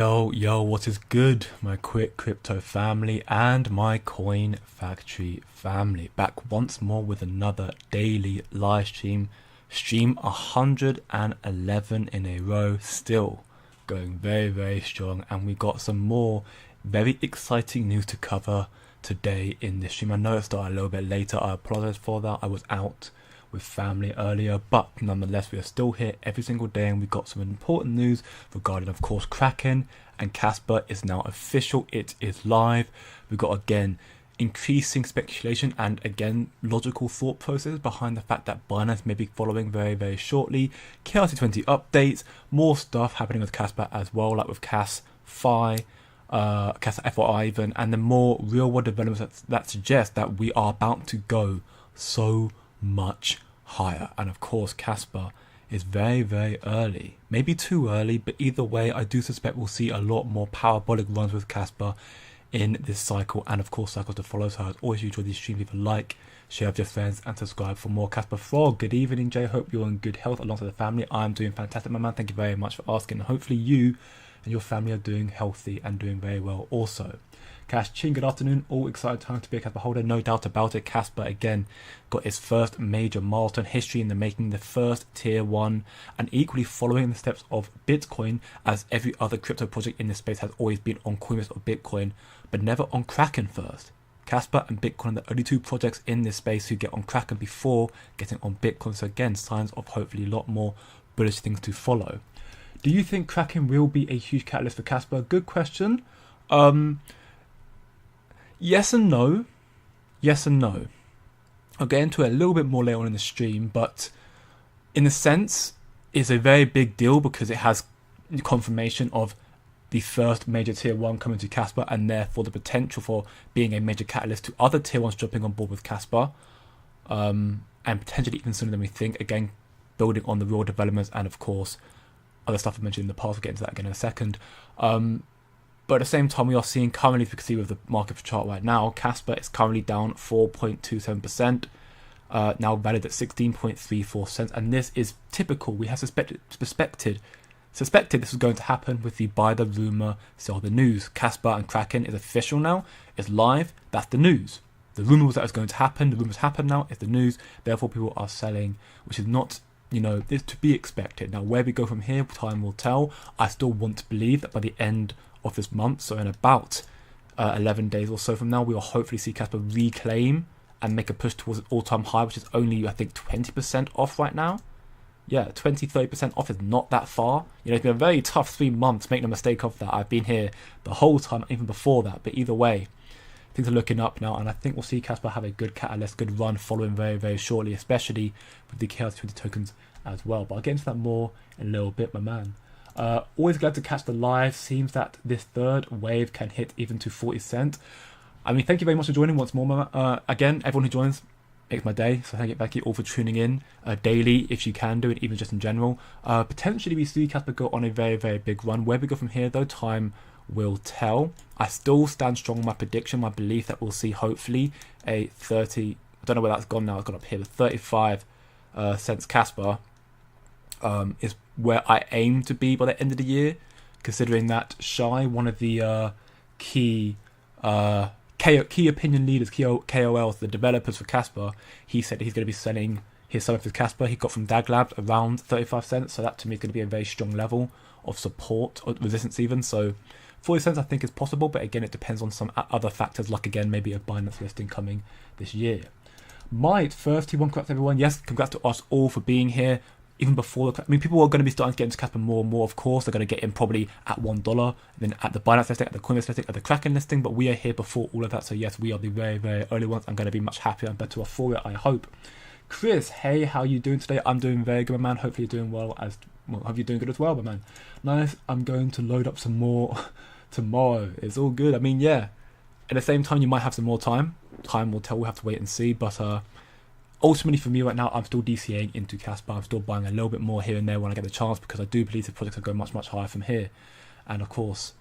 Yo, what is good, my quick crypto family and my coin factory family? Back once more with another daily live stream. Stream 111 in a row, still going very strong, and we got some more very exciting news to cover today in this stream. I know it started a little bit later, I apologize for that. I was out with family earlier, but nonetheless we are still here every single day, and we've got some important news regarding, of course, Kraken and Casper is now official. It is live. We've got, again, increasing speculation and, again, logical thought process behind the fact that Binance may be following very shortly. KRC20 updates, more stuff happening with Casper as well, like with Kas Fi, Kas FYI even, and the more real world developments that suggest that we are about to go so much higher. And of course Casper is very early, maybe too early, but either way I do suspect we'll see a lot more parabolic runs with Casper in this cycle, and of course cycles to follow. So as always, you enjoy these streams, leave a like, share with your friends, and subscribe for more. Casper Frog, good evening Jay, hope you're in good health alongside the family. I'm doing fantastic, my man, thank you very much for asking. Hopefully you and your family are doing healthy and doing very well also. Cash Chin, good afternoon. All excited time to be a Casper holder, no doubt about it. Casper again got his first major milestone, history in the making, the first tier 1, and equally following the steps of Bitcoin, as every other crypto project in this space has always been on Coinbase or Bitcoin, but never on Kraken first. Casper and Bitcoin are the only two projects in this space who get on Kraken before getting on Bitcoin. So again, signs of hopefully a lot more bullish things to follow. Do you think Kraken will be a huge catalyst for Casper? Good question. Yes and no. Yes and no. I'll get into it a little bit more later on in the stream, but in a sense, it's a very big deal because it has confirmation of the first major tier 1 coming to Casper, and therefore the potential for being a major catalyst to other tier 1s jumping on board with Casper, and potentially even sooner than we think. Again, building on the real developments and of course other stuff I mentioned in the past. We'll get into that again in a second. But at the same time, we are seeing currently, if you can see with the market chart right now, Casper is currently down 4.27%, now valued at 16.34 cents. And this is typical. We have suspected this was going to happen with the buy the rumor, sell the news. Casper and Kraken is official now. It's live. That's the news. The rumor was that it was going to happen. The rumors happen now. It's the news. Therefore, people are selling, which is not, is to be expected. Now, where we go from here, time will tell. I still want to believe that by the end of this month, so in about 11 days or so from now, we will hopefully see Casper reclaim and make a push towards an all-time high, which is only, I think, 20% off right now. Yeah, 20-30% off is not that far. It's been a very tough 3 months, make no mistake of that. I've been here the whole time, even before that, but either way, things are looking up now, and I think we'll see Casper have a good catalyst, good run following very shortly, especially with the KRC20 tokens as well. But I'll get into that more in a little bit, my man. Always glad to catch the live. Seems that this third wave can hit even to 40 cents. I mean, thank you very much for joining once more. Again, everyone who joins makes my day. So thank you all for tuning in daily, if you can do it, even just in general. Potentially we see Casper go on a very big run. Where we go from here, though, time will tell. I still stand strong on my prediction, my belief that we'll see hopefully a 30. I don't know where that's gone now. It's gone up here. The 35 cents Casper is where I aim to be by the end of the year, considering that Shy, one of the key opinion leaders, KOLs, the developers for Casper, he said he's going to be selling his some of his Casper he got from DAG Labs around 35 cents. So that to me is going to be a very strong level of support or resistance even. So 40 cents I think is possible, but again it depends on some other factors, like again maybe a Binance listing coming this year. Might first T1, congrats everyone. Yes, congrats to us all for being here. Even before, people are going to be starting to get into Casper more and more, of course. They're going to get in probably at $1, and then at the Binance listing, at the Coinbase listing, at the Kraken listing, but we are here before all of that. So yes, we are the very early ones. I'm going to be much happier and better off for it, I hope. Chris, hey, how are you doing today? I'm doing very good, my man. Hopefully you're doing well hope you're doing good as well, my man. Nice. I'm going to load up some more tomorrow. It's all good. I mean, yeah. At the same time, you might have some more time. Time will tell. We'll have to wait and see, but ultimately, for me right now, I'm still DCAing into Casper. I'm still buying a little bit more here and there when I get the chance, because I do believe the projects will go much higher from here. And of course,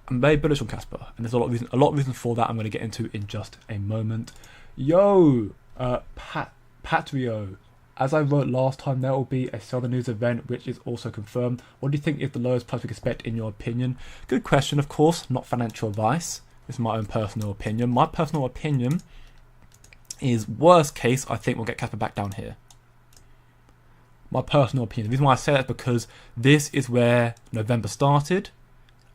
I'm very bullish on Casper, and there's a lot of reasons for that I'm going to get into in just a moment. Yo, Patrio, As I wrote last time, there will be a Southern News event, which is also confirmed. What do you think is the lowest price we can expect in your opinion? Good question, of course, not financial advice. It's my own personal opinion. My personal opinion is, worst case, I think we'll get Casper back down here. My personal opinion. The reason why I say that is because this is where November started.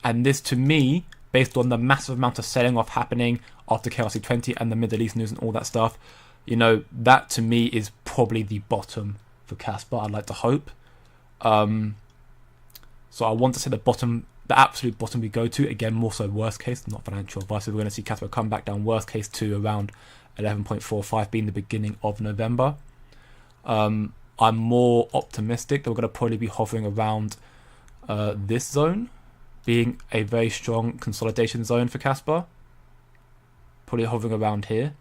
And this, to me, based on the massive amount of selling off happening after KRC20 and the Middle East news and all that stuff, you know, that to me is probably the bottom for Casper, I'd like to hope. So I want to say the bottom, the absolute bottom we go to, again, more so worst case, not financial advice. So we're going to see Casper come back down, worst case, to around 11.45 being the beginning of November. I'm more optimistic that we're going to probably be hovering around this zone, being a very strong consolidation zone for Casper. Probably hovering around here.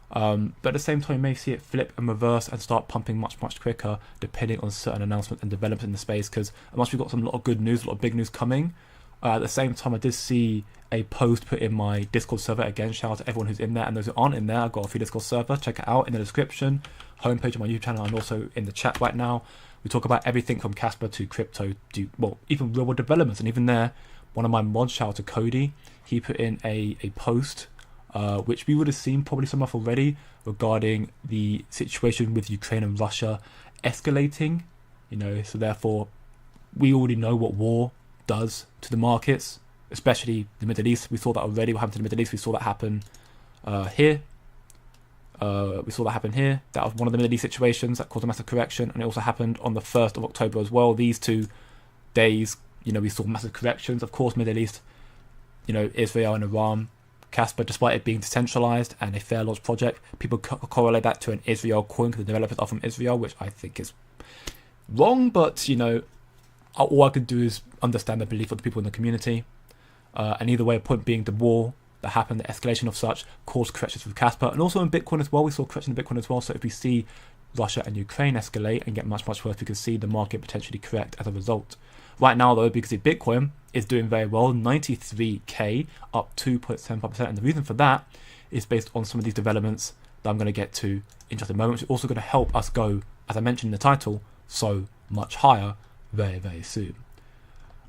But at the same time, you may see it flip and reverse and start pumping much quicker, depending on certain announcements and developments in the space, because once we've got a lot of good news, a lot of big news coming. At the same time, I did see a post put in my Discord server. Again, shout out to everyone who's in there, and those who aren't in there, I've got a free Discord server. Check it out in the description, homepage of my YouTube channel, and also in the chat right now. We talk about everything from Casper to crypto to, well, even real world developments. And even there, one of my mods, shout out to Cody, he put in a post which we would have seen probably some of already, regarding the situation with Ukraine and Russia escalating, you know, so therefore we already know what war does to the markets, especially the Middle East. We saw that already, what happened to the Middle East. We saw that happen here. We saw that happen here. That was one of the Middle East situations that caused a massive correction, and it also happened on the 1st of October as well. These 2 days, you know, we saw massive corrections. Of course, Middle East, you know, Israel and Iran. Casper, despite it being decentralized and a fair launch project, people correlate that to an Israel coin because the developers are from Israel, which I think is wrong, but, you know, all I could do is understand the belief of the people in the community. And either way, a point being the war that happened, the escalation of such, caused corrections with Casper. And also in Bitcoin as well, we saw correction in Bitcoin as well. So if we see Russia and Ukraine escalate and get much worse, we can see the market potentially correct as a result. Right now, though, because Bitcoin is doing very well, 93k, up 2.75%. And the reason for that is based on some of these developments that I'm going to get to in just a moment, which is also going to help us go, as I mentioned in the title, so much higher very soon.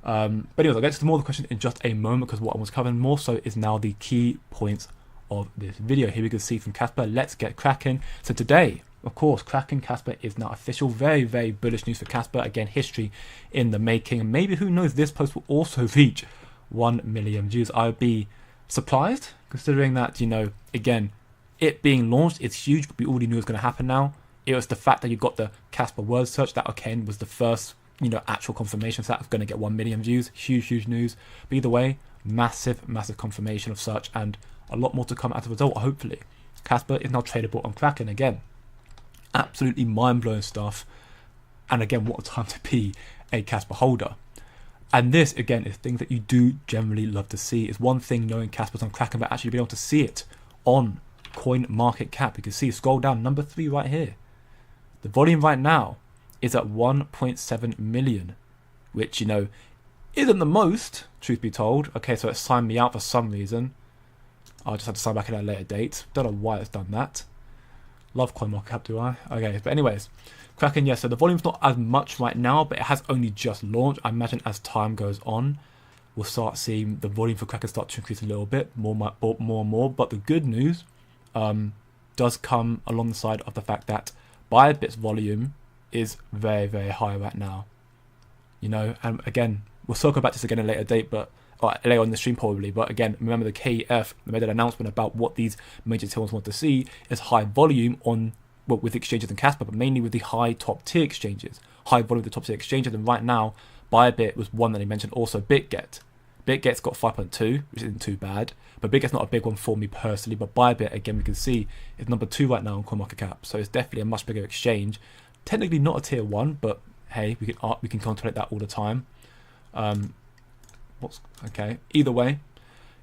But anyways, I'll get to more of the questions in just a moment, because what I was covering more so is now the key points of this video. Here we can see from Casper, let's get cracking. So today, of course, Kraken Casper is now official. Very bullish news for Casper. Again, history in the making. And maybe, who knows, this post will also reach 1 million views. I would be surprised, considering that, you know, again, it being launched, it's huge, but we already knew it was going to happen now. It was the fact that you got the Casper word search that, again, was the first, you know, actual confirmation. So that was going to get 1 million views. Huge news. But either way, massive confirmation of such, and a lot more to come as a result, hopefully. Casper is now tradable on Kraken again. Absolutely mind-blowing stuff. And again, what a time to be a Casper holder. And this, again, is things that you do generally love to see. It's one thing knowing Casper's on Kraken, but actually being able to see it on Coin Market Cap. You can see, scroll down, number 3 right here. The volume right now is at 1.7 million, which, you know, isn't the most, truth be told. Okay, so it signed me out for some reason. I'll just have to sign back in at a later date. Don't know why it's done that. Love CoinMarketCap, do I? Okay, but anyways, Kraken, yes, so the volume's not as much right now, but it has only just launched. I imagine as time goes on, we'll start seeing the volume for Kraken start to increase a little bit, more and more. But the good news does come alongside of the fact that Bybit's volume is very high right now. You know, and again, we'll circle back to this again at a later date, but later on in the stream probably, but again, remember the KEF made an announcement about what these major tier ones want to see is high volume on, well, with exchanges and Casper, but mainly with the high top tier exchanges, high volume with the top tier exchanges. And right now, Bybit was one that they mentioned. Also, BitGet got 5.2, which isn't too bad, but BitGet's not a big one for me personally. But Bybit, again, we can see is number 2 right now on CoinMarketCap, so it's definitely a much bigger exchange. Technically not a tier 1, but hey, we can contemplate that all the time. Okay, either way,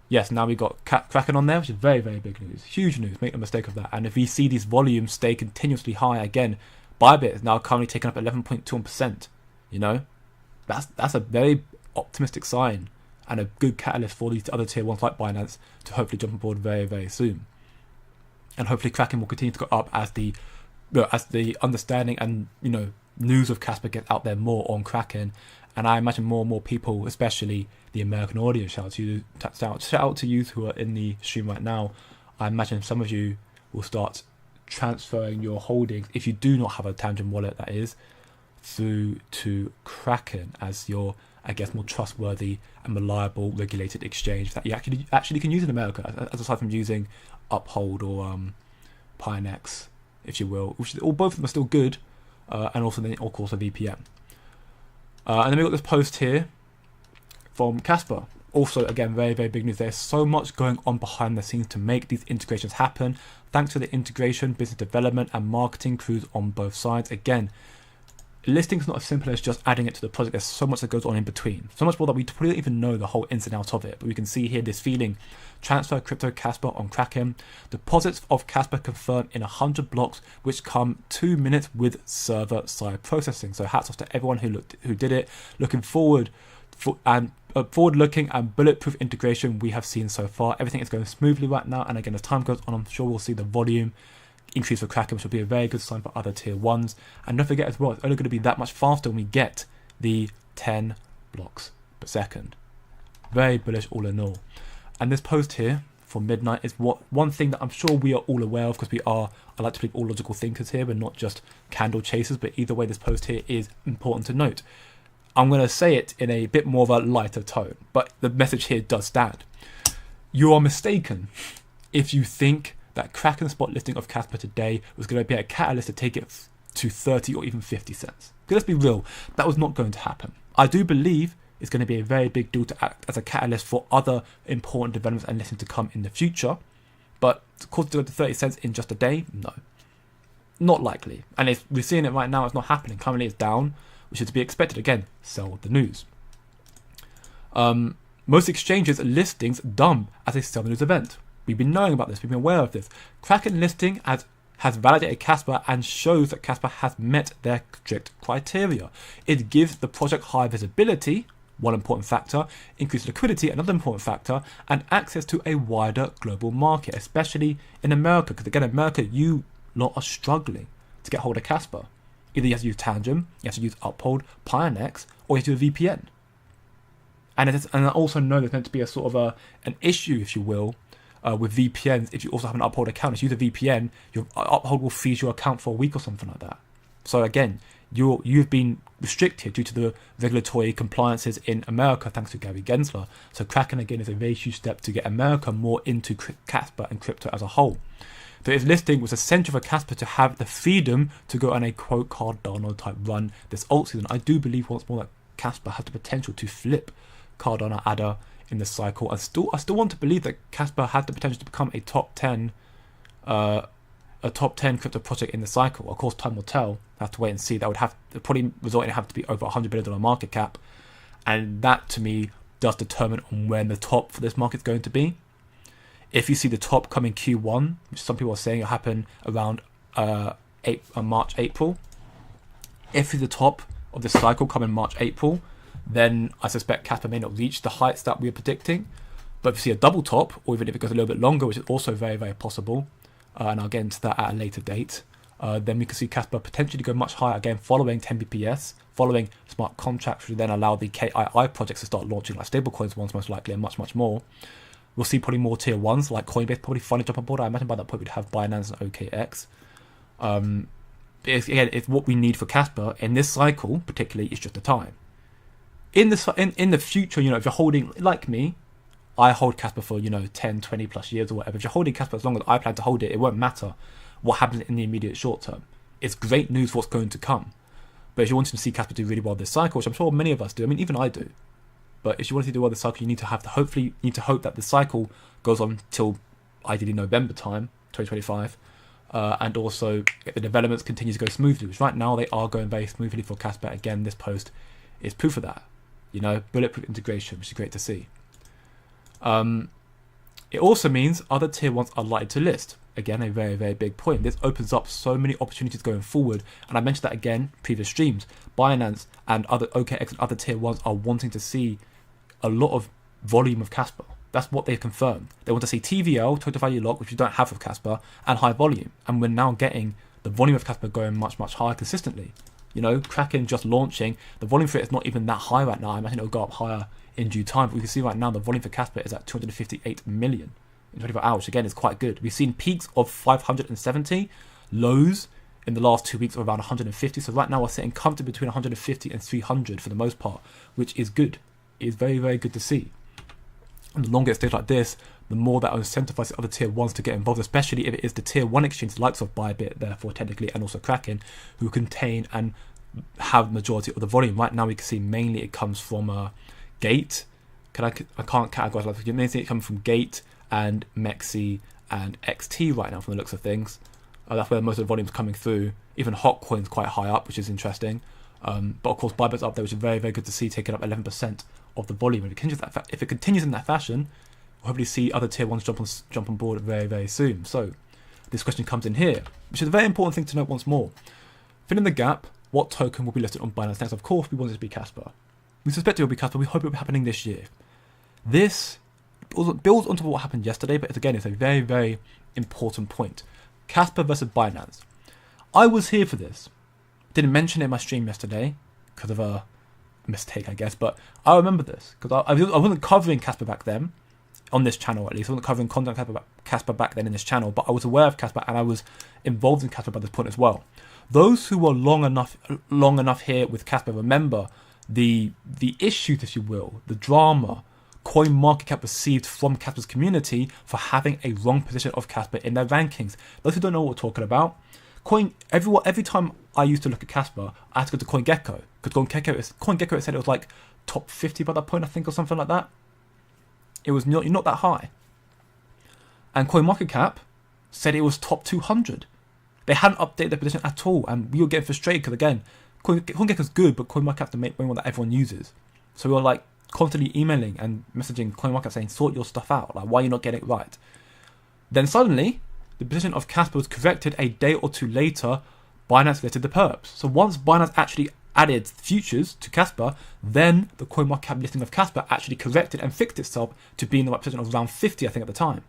yes, now we've got Kraken on there, which is very big news, huge news, make no mistake of that. And if we see these volumes stay continuously high, again, Bybit is now currently taking up 11.2%, you know, that's a very optimistic sign and a good catalyst for these other tier ones like Binance to hopefully jump on board very soon. And hopefully Kraken will continue to go up as the as the understanding and news of Casper gets out there more on Kraken, and I imagine more and more people, especially the American audience, shout out to you who are in the stream right now. I imagine some of you will start transferring your holdings, if you do not have a Tangent wallet, that is, through to Kraken as your, I guess, more trustworthy and reliable regulated exchange that you actually can use in America, as aside from using Uphold or Pinex, if you will, or both of them are still good, and also then of course a VPN. And then we got this post here from Casper. Also, again, very, very big news. There's so much going on behind the scenes to make these integrations happen. Thanks to the integration, business development, and marketing crews on both sides. Again, listing is not as simple as just adding it to the project. There's so much that goes on in between. So much more that we probably don't even know the whole ins and outs of it. But we can see here this feeling. Transfer crypto Casper on Kraken. Deposits of Casper confirmed in 100 blocks, which come 2 minutes with server-side processing. So hats off to everyone who did it. Looking forward forward-looking and bulletproof integration we have seen so far. Everything is going smoothly right now, and again, as time goes on, I'm sure we'll see the volume increase for Kraken, which will be a very good sign for other tier 1s. And don't forget as well, it's only going to be that much faster when we get the 10 blocks per second. Very bullish all in all. And this post here for midnight is one thing that I'm sure we are all aware of, because I like to believe all logical thinkers here, but not just candle chasers. But either way, this post here is important to note. I'm going to say it in a bit more of a lighter tone, but the message here does stand. You are mistaken if you think that Kraken spot listing of Casper today was going to be a catalyst to take it to 30 or even 50 cents. Because let's be real, that was not going to happen. I do believe it's going to be a very big deal to act as a catalyst for other important developments and listings to come in the future. But of course, to go to 30 cents in just a day, no. Not likely. And we're seeing it right now, it's not happening. Currently it's down, which is to be expected. Again, sell the news. Most exchanges listings dumb as a sell the news event. We've been knowing about this, we've been aware of this. Kraken listing has validated Casper and shows that Casper has met their strict criteria. It gives the project high visibility, one important factor, increased liquidity, another important factor, and access to a wider global market, especially in America. Because again, America, you lot are struggling to get hold of Casper. Either you have to use Tangent, you have to use Uphold, Pinex, or you have to do a VPN. And I also know there's meant to be a sort of an issue, if you will, with VPNs. If you also have an Uphold account, if you use a VPN, your Uphold will freeze your account for a week or something like that. So again, you've been restricted due to the regulatory compliances in America, thanks to Gary Gensler. So Kraken, again, is a very huge step to get America more into Casper and crypto as a whole. So its listing was essential for Casper to have the freedom to go on a quote Cardano type run this alt season. I do believe once more that Casper has the potential to flip Cardano ADA in the cycle. I still want to believe that Casper has the potential to become a top 10 crypto project in the cycle. Of course, time will tell. I have to wait and see. That would probably result in it having to be over $100 billion market cap, and that to me does determine on when the top for this market is going to be. If you see the top coming Q1, which some people are saying will happen around March, April. If the top of the cycle come in March, April, then I suspect Casper may not reach the heights that we're predicting. But if you see a double top, or even if it goes a little bit longer, which is also very, very possible, and I'll get into that at a later date, then we could see Casper potentially go much higher, again, following 10 BPS, following smart contracts, which would then allow the KII projects to start launching, like stablecoins ones most likely, and much, much more. We'll see probably more tier 1s, like Coinbase probably finally jump on board. I imagine by that point we'd have Binance and OKX. It's what we need for Casper in this cycle, particularly, it's just the time. In the future, if you're holding, like me, I hold Casper for 10, 20 plus years or whatever. If you're holding Casper as long as I plan to hold it, it won't matter what happens in the immediate short term. It's great news for what's going to come. But if you want to see Casper do really well this cycle, which I'm sure many of us do, I mean even I do. But if you want to do well this cycle, you need to hope that the cycle goes on till ideally November time, 2025, and also if the developments continue to go smoothly, which right now they are going very smoothly for Casper. Again, this post is proof of that. Bulletproof integration, which is great to see. It also means other tier 1s are likely to list. Again, a very, very big point. This opens up so many opportunities going forward. And I mentioned that again in previous streams. Binance and other OKX and other tier 1s are wanting to see a lot of volume of Casper. That's what they've confirmed. They want to see TVL, total value lock, which you don't have with Casper, and high volume. And we're now getting the volume of Casper going much, much higher consistently. You know, Kraken just launching, the volume for it is not even that high right now. I imagine it'll go up higher in due time, but we can see right now the volume for Casper is at 258 million in 24 hours, which again is quite good. We've seen peaks of 570, lows in the last 2 weeks of around 150. So right now we're sitting comfortably between 150 and 300 for the most part, which is good. It is very, very good to see. And the longer it stays like this, the more that will incentivize the other tier ones to get involved, especially if it is the tier one exchange, likes of Bybit, therefore technically, and also Kraken, who contain and have the majority of the volume. Right now we can see mainly it comes from Gate. I can't categorize it. Mainly it comes from Gate and Mexi and XT right now from the looks of things. That's where most of the volume's coming through. Even Hotcoin's quite high up, which is interesting. But of course Bybit's up there, which is very, very good to see, taking up 11% of the volume. If it continues in that fashion, we'll hopefully see other tier ones jump on board very, very soon. So this question comes in here, which is a very important thing to note once more. Filling the gap, what token will be listed on Binance next? Of course, we want it to be Casper. We suspect it will be Casper. We hope it will be happening this year. This builds onto what happened yesterday, but again, it's a very, very important point. Casper versus Binance. I was here for this. Didn't mention it in my stream yesterday because of a mistake, I guess, but I remember this because I wasn't covering Casper back then on this channel, at least. I wasn't covering content Casper back then in this channel, but I was aware of Casper and I was involved in Casper by this point as well. Those who were long enough here with Casper remember the issues, if you will, the drama CoinMarketCap received from Casper's community for having a wrong position of Casper in their rankings. Those who don't know what we're talking about, every time I used to look at Casper, I had to go to CoinGecko, because CoinGecko said it was like top 50 by that point, I think, or something like that. It was not that high. And CoinMarketCap said it was top 200. They hadn't updated their position at all, and we were getting frustrated because, again, CoinGecko's good, but CoinMarketCap's the main one that everyone uses. So we were like constantly emailing and messaging CoinMarketCap saying, sort your stuff out, like why are you not getting it right? Then suddenly, the position of Casper was corrected a day or two later. Binance listed the perps. So once Binance actually added futures to Casper, then the CoinMarketCap listing of Casper actually corrected and fixed itself to be in the right position of around 50, I think, at the time.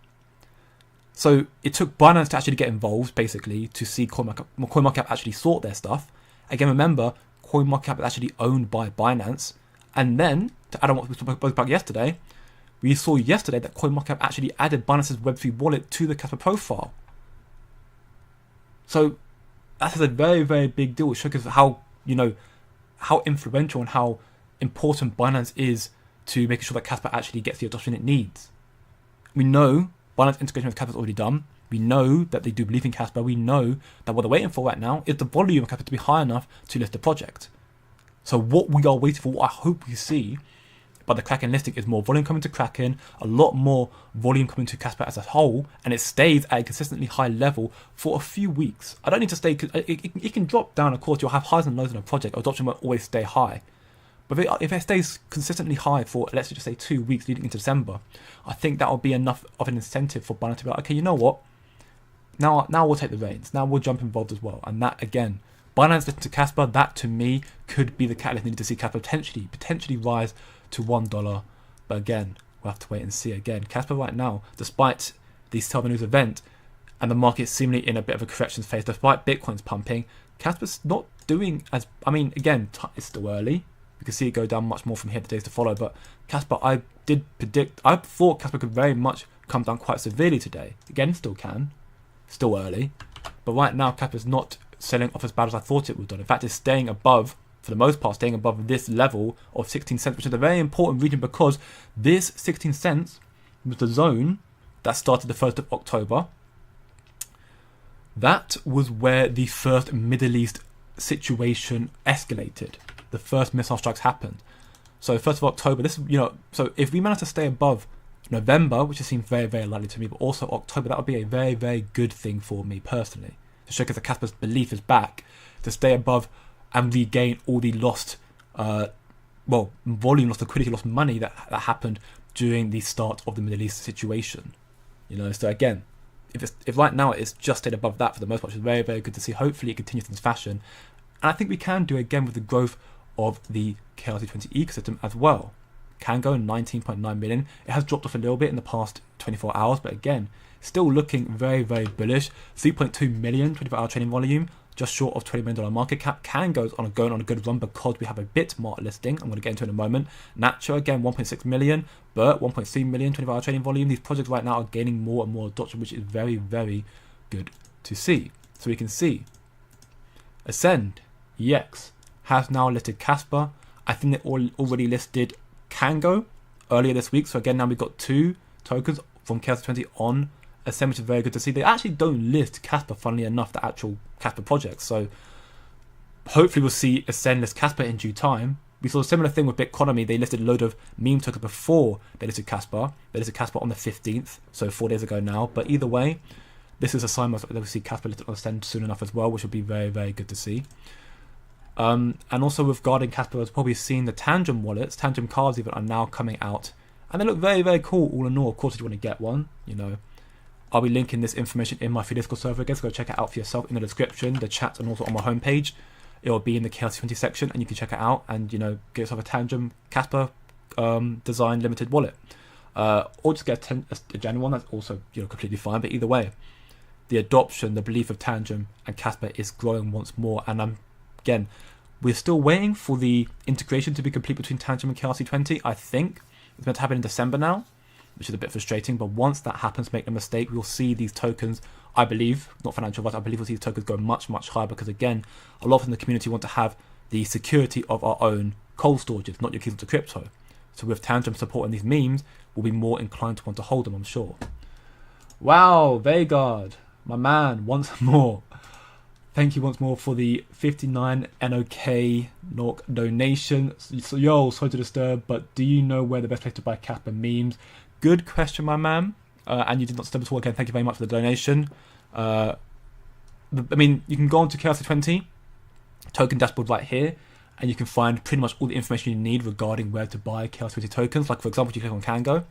So it took Binance to actually get involved, basically, to see CoinMarketCap actually sort their stuff. Again, remember, CoinMarketCap is actually owned by Binance. And then, to add on what we spoke about yesterday, we saw yesterday that CoinMarketCap actually added Binance's Web3 wallet to the Casper profile. So that is a very, very big deal. It shows how influential and how important Binance is to making sure that Casper actually gets the adoption it needs. We know Binance integration with Casper is already done. We know that they do believe in Casper. We know that what they're waiting for right now is the volume of Casper to be high enough to list the project. So what we are waiting for, what I hope we see by the Kraken listing, is more volume coming to Kraken, a lot more volume coming to Casper as a whole, and it stays at a consistently high level for a few weeks. I don't need to stay, it can drop down, of course, you'll have highs and lows in a project, adoption won't always stay high. But if it stays consistently high for, let's just say, 2 weeks leading into December, I think that will be enough of an incentive for Binance to be like, okay, you know what, now we'll take the reins, now we'll jump involved as well. And that, again, Binance listening to Casper, that to me could be the catalyst needed to see Casper potentially rise to $1. But again, we'll have to wait and see. Again, Casper right now, despite the Selva News event and the market seemingly in a bit of a correction phase, despite Bitcoin's pumping, Casper's not doing as, again, it's still early. We can see it go down much more from here the days to follow. But Casper, I thought Casper could very much come down quite severely today. Again, still can. Still early. But right now, Casper's not selling off as bad as I thought it would do. In fact, it's staying above, for the most part, staying above this level of 16 cents, which is a very important region because this 16 cents was the zone that started the 1st of October. That was where the first Middle East situation escalated. The first missile strikes happened. So 1st of October, so if we manage to stay above November, which seems very, very likely to me, but also October, that would be a very, very good thing for me personally. To show that Casper's belief is back, to stay above and regain all the lost, volume, lost liquidity, lost money that happened during the start of the Middle East situation. So again, if right now it's just stayed above that for the most part, which is very, very good to see. Hopefully it continues in this fashion. And I think we can do again with the growth of the KRC20 ecosystem as well. Can go 19.9 million. It has dropped off a little bit in the past 24 hours, but again, still looking very, very bullish. 3.2 million 24-hour trading volume, just short of $20 million market cap. Can goes on going on a good run because we have a Bitmart listing. I'm going to get into it in a moment. Nacho again 1.6 million, Burt 1.3 million 24-hour trading volume. These projects right now are gaining more and more adoption, which is very, very good to see. So we can see Ascend EX has now listed Casper. I think they already listed Kango earlier this week. So again, now we've got 2 tokens from KS20 on Ascend, which is very good to see. They actually don't list Casper, funnily enough, the actual Casper project. So hopefully we'll see Ascend list Casper in due time. We saw a similar thing with Bitconomy. They listed a load of meme tokens before they listed Casper. They listed Casper on the 15th, so 4 days ago now. But either way, this is a sign that we'll see Casper listed on Ascend soon enough as well, which will be very, very good to see. And also regarding Casper, as probably seen, the Tangent wallets, Tangent cards even, are now coming out. And they look very, very cool all in all. Of course, if you want to get one, you know, I'll be linking this information in my free Discord server again, so go check it out for yourself in the description, the chat, and also on my homepage. It will be in the KLC20 section, and you can check it out and, you know, get yourself a Tangent Casper design limited wallet. Or just get a genuine one, that's also, you know, completely fine. But either way, the adoption, the belief of Tangent and Casper is growing once more. And again, we're still waiting for the integration to be complete between Tangent and KRC20. I think it's meant to happen in December now, which is a bit frustrating. But once that happens, make no mistake, we'll see these tokens, I believe, not financial advice, I believe we'll see these tokens go much, much higher because, again, a lot of in the community want to have the security of our own cold storages, not your keys to crypto. So with Tangent supporting these memes, we'll be more inclined to want to hold them, I'm sure. Wow, Vegard, my man, once more. Thank you once more for the 59 NOK NOK donation. So, yo, sorry to disturb, but do you know where the best place to buy Casper memes? Good question, my man. And you did not disturb at all. Again, thank you very much for the donation. I mean, you can go on to KRC20 token dashboard right here, and you can find pretty much all the information you need regarding where to buy KRC20 tokens. Like, for example, if you click on Kango,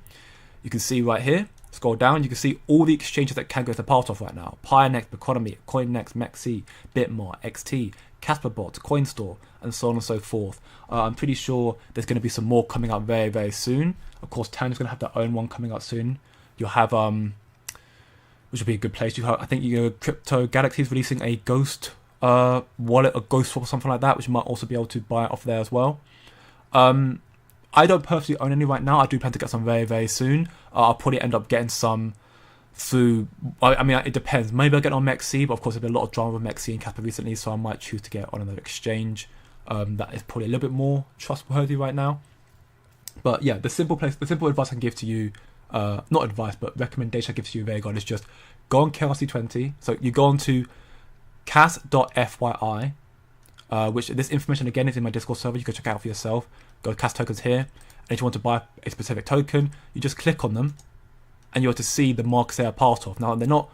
you can see right here, scroll down, you can see all the exchanges that Kango is a part of right now. Pionex, Bitconomy, CoinNext, MEXC, Bitmart, XT, CasperBot, CoinStore, and so on and so forth. I'm pretty sure there's going to be some more coming out very, very soon. Of course, Tangent's going to have their own one coming out soon. You'll have, which will be a good place. You have, I think, Crypto Galaxy is releasing a Ghost wallet, a Ghost Swap or something like that, which you might also be able to buy off there as well. I don't personally own any right now. I do plan to get some very, very soon. I'll probably end up getting some through, I mean, it depends. Maybe I'll get on MEXC, but of course there's been a lot of drama with MEXC and Casper recently, so I might choose to get on another exchange that is probably a little bit more trustworthy right now. But yeah, the simple advice I can give to you, not advice, but recommendation I give to you, Vegard, is just go on KRC20. So you go on to cas.fyi, which this information again is in my Discord server. You can check it out for yourself. Go to Cas tokens here, and if you want to buy a specific token, you just click on them, and you're to see the markets they are part of. Now they're not.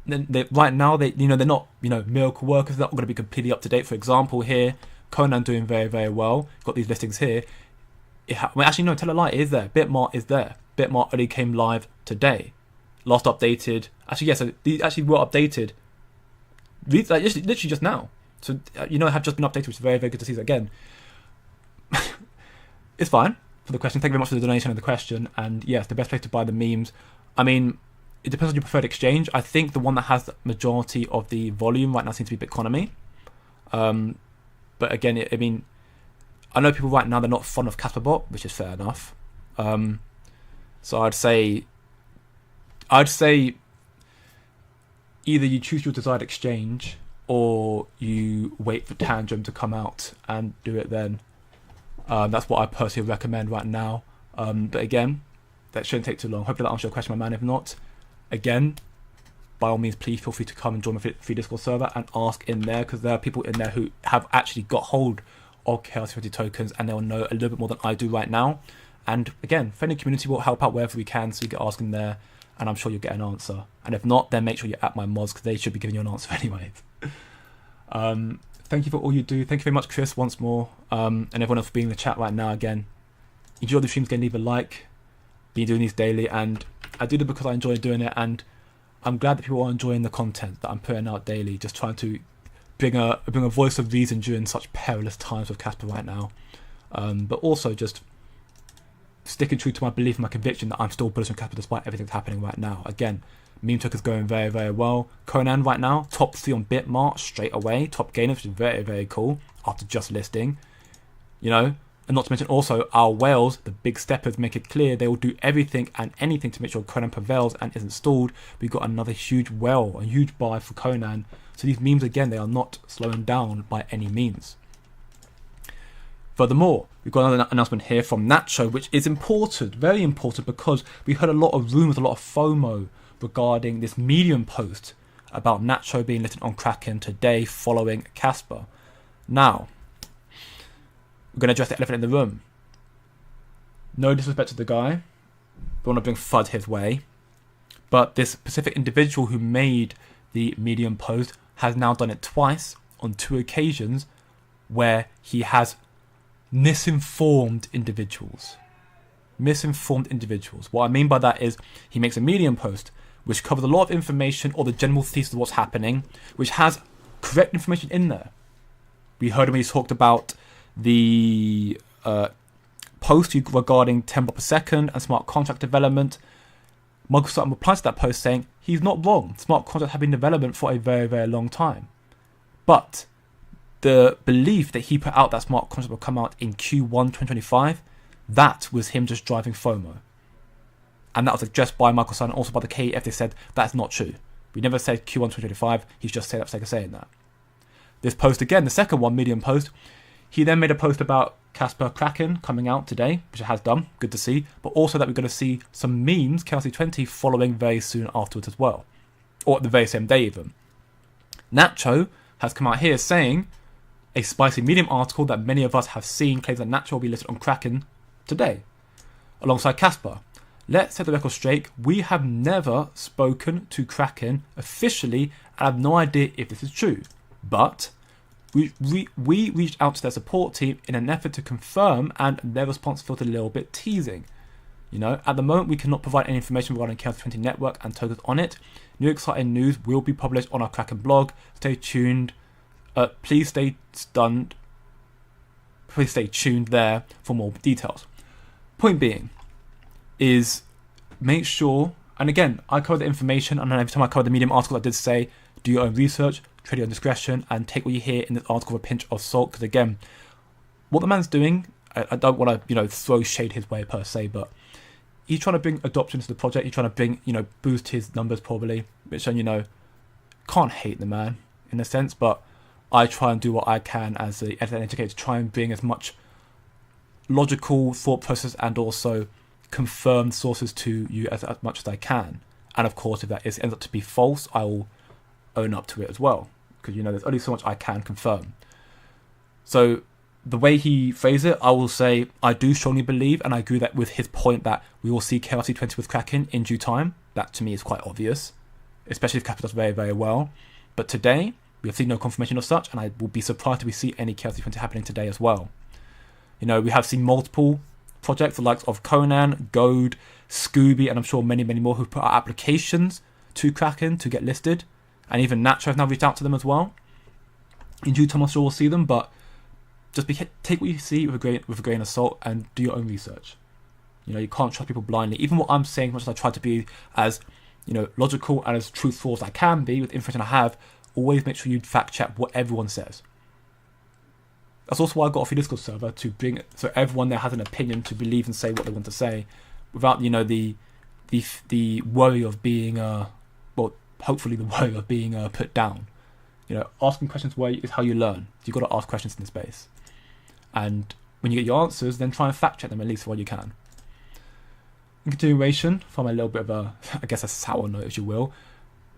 Right now they're not miracle workers. They're not going to be completely up to date. For example, here Conan doing very, very well. Got these listings here. Actually no, tell a lie. It is there. Bitmart is there. Bitmart only came live today. Last updated. Actually, yes. Yeah, so these actually were updated. Literally just now. So have just been updated, which is very, very good to see. So again, it's fine for the question. Thank you very much for the donation and the question. And yes, the best place to buy the memes. I mean, it depends on your preferred exchange. I think the one that has the majority of the volume right now seems to be Bitconomy. But again, I mean, I know people right now, they're not fond of CasperBot, which is fair enough. So I'd say either you choose your desired exchange or you wait for Tangent to come out and do it then. That's what I personally recommend right now. But again, that shouldn't take too long. Hopefully that answers your question, my man. If not, again, by all means, please feel free to come and join my free Discord server and ask in there, because there are people in there who have actually got hold of KRC20 tokens and they'll know a little bit more than I do right now. And again, friendly community will help out wherever we can, so you can ask in there and I'm sure you'll get an answer. And if not, then make sure you're at my mods, because they should be giving you an answer anyways. Thank you for all you do. Thank you very much, Chris, once more, and everyone else for being in the chat right now. Again, enjoy the streams, again, leave a like. Been doing these daily, and I do it because I enjoy doing it, and I'm glad that people are enjoying the content that I'm putting out daily, just trying to bring a voice of reason during such perilous times with Casper right now. But also just sticking true to my belief and my conviction that I'm still bullish on Casper despite everything that's happening right now. Again, meme token's going very, very well. Conan right now, top 3 on Bitmart straight away. Top gainer, which is very, very cool after just listing. You know, and not to mention also our whales, the big steppers, make it clear they will do everything and anything to make sure Conan prevails and isn't stalled. We've got another huge whale, a huge buy for Conan. So these memes, again, they are not slowing down by any means. Furthermore, we've got another announcement here from Nacho, which is important, very important, because we heard a lot of rumours, a lot of FOMO regarding this Medium post about Nacho being listed on Kraken today following Casper. Now, we're going to address the elephant in the room. No disrespect to the guy. Don't want to bring FUD his way. But this specific individual who made the Medium post has now done it twice on 2 occasions where he has misinformed individuals. What I mean by that is he makes a Medium post which covers a lot of information or the general thesis of what's happening, which has correct information in there. We heard him when he talked about the post regarding 10 per second and smart contract development. Microsoft replies to that post saying he's not wrong. Smart contracts have been in development for a very, very long time. But the belief that he put out that smart contract will come out in Q1 2025, that was him just driving FOMO. And that was addressed by Microsoft and also by the KEF. They said that's not true. We never said Q1 2025. He's just said that for the sake of saying that. This post again, the second one, Medium post, he then made a post about Casper Kraken coming out today, which it has done, good to see, but also that we're going to see some memes, KRC20, following very soon afterwards as well. Or at the very same day even. Nacho has come out here saying a spicy Medium article that many of us have seen claims that Nacho will be listed on Kraken today, alongside Casper. Let's set the record straight, we have never spoken to Kraken officially and have no idea if this is true, but we reached out to their support team in an effort to confirm, and their response felt a little bit teasing. You know, at the moment we cannot provide any information regarding KRC20 network and tokens on it. New exciting news will be published on our Kraken blog. Stay tuned. Please stay stunned. Please stay tuned there for more details. Point being is make sure, and again, I cover the information, and every time I cover the Medium article I did say, do your own research, trade your own discretion, and take what you hear in this article with a pinch of salt, because again, what the man's doing, I don't want to, throw shade his way per se, but he's trying to bring adoption to the project, he's trying to bring, boost his numbers probably, which, can't hate the man in a sense, but I try and do what I can as an educator to try and bring as much logical thought process and also confirmed sources to you as much as I can. And of course, if that ends up to be false, I will own up to it as well, because there's only so much I can confirm. So the way he phrased it, I will say I do strongly believe, and I agree that with his point that we will see KRC20 with Kraken in due time. That to me is quite obvious, especially if Casper does very, very well. But today we have seen no confirmation of such, and I will be surprised if we see any KRC20 happening today as well. We have seen multiple projects, the likes of Conan, Goad, Scooby, and I'm sure many, many more who've put out applications to Kraken to get listed. And even Nacho have now reached out to them as well. In due time, I'm sure we'll see them, but just take what you see with a grain of salt and do your own research. You can't trust people blindly. Even what I'm saying, as much as I try to be as logical and as truthful as I can be with the information I have, always make sure you fact check what everyone says. That's also why I got off your Discord server, to bring so everyone there has an opinion to believe and say what they want to say, without the worry of being hopefully the worry of being put down. Asking questions is how you learn. You've got to ask questions in this space, and when you get your answers, then try and fact check them at least while you can. In continuation, from a little bit of a sour note, if you will,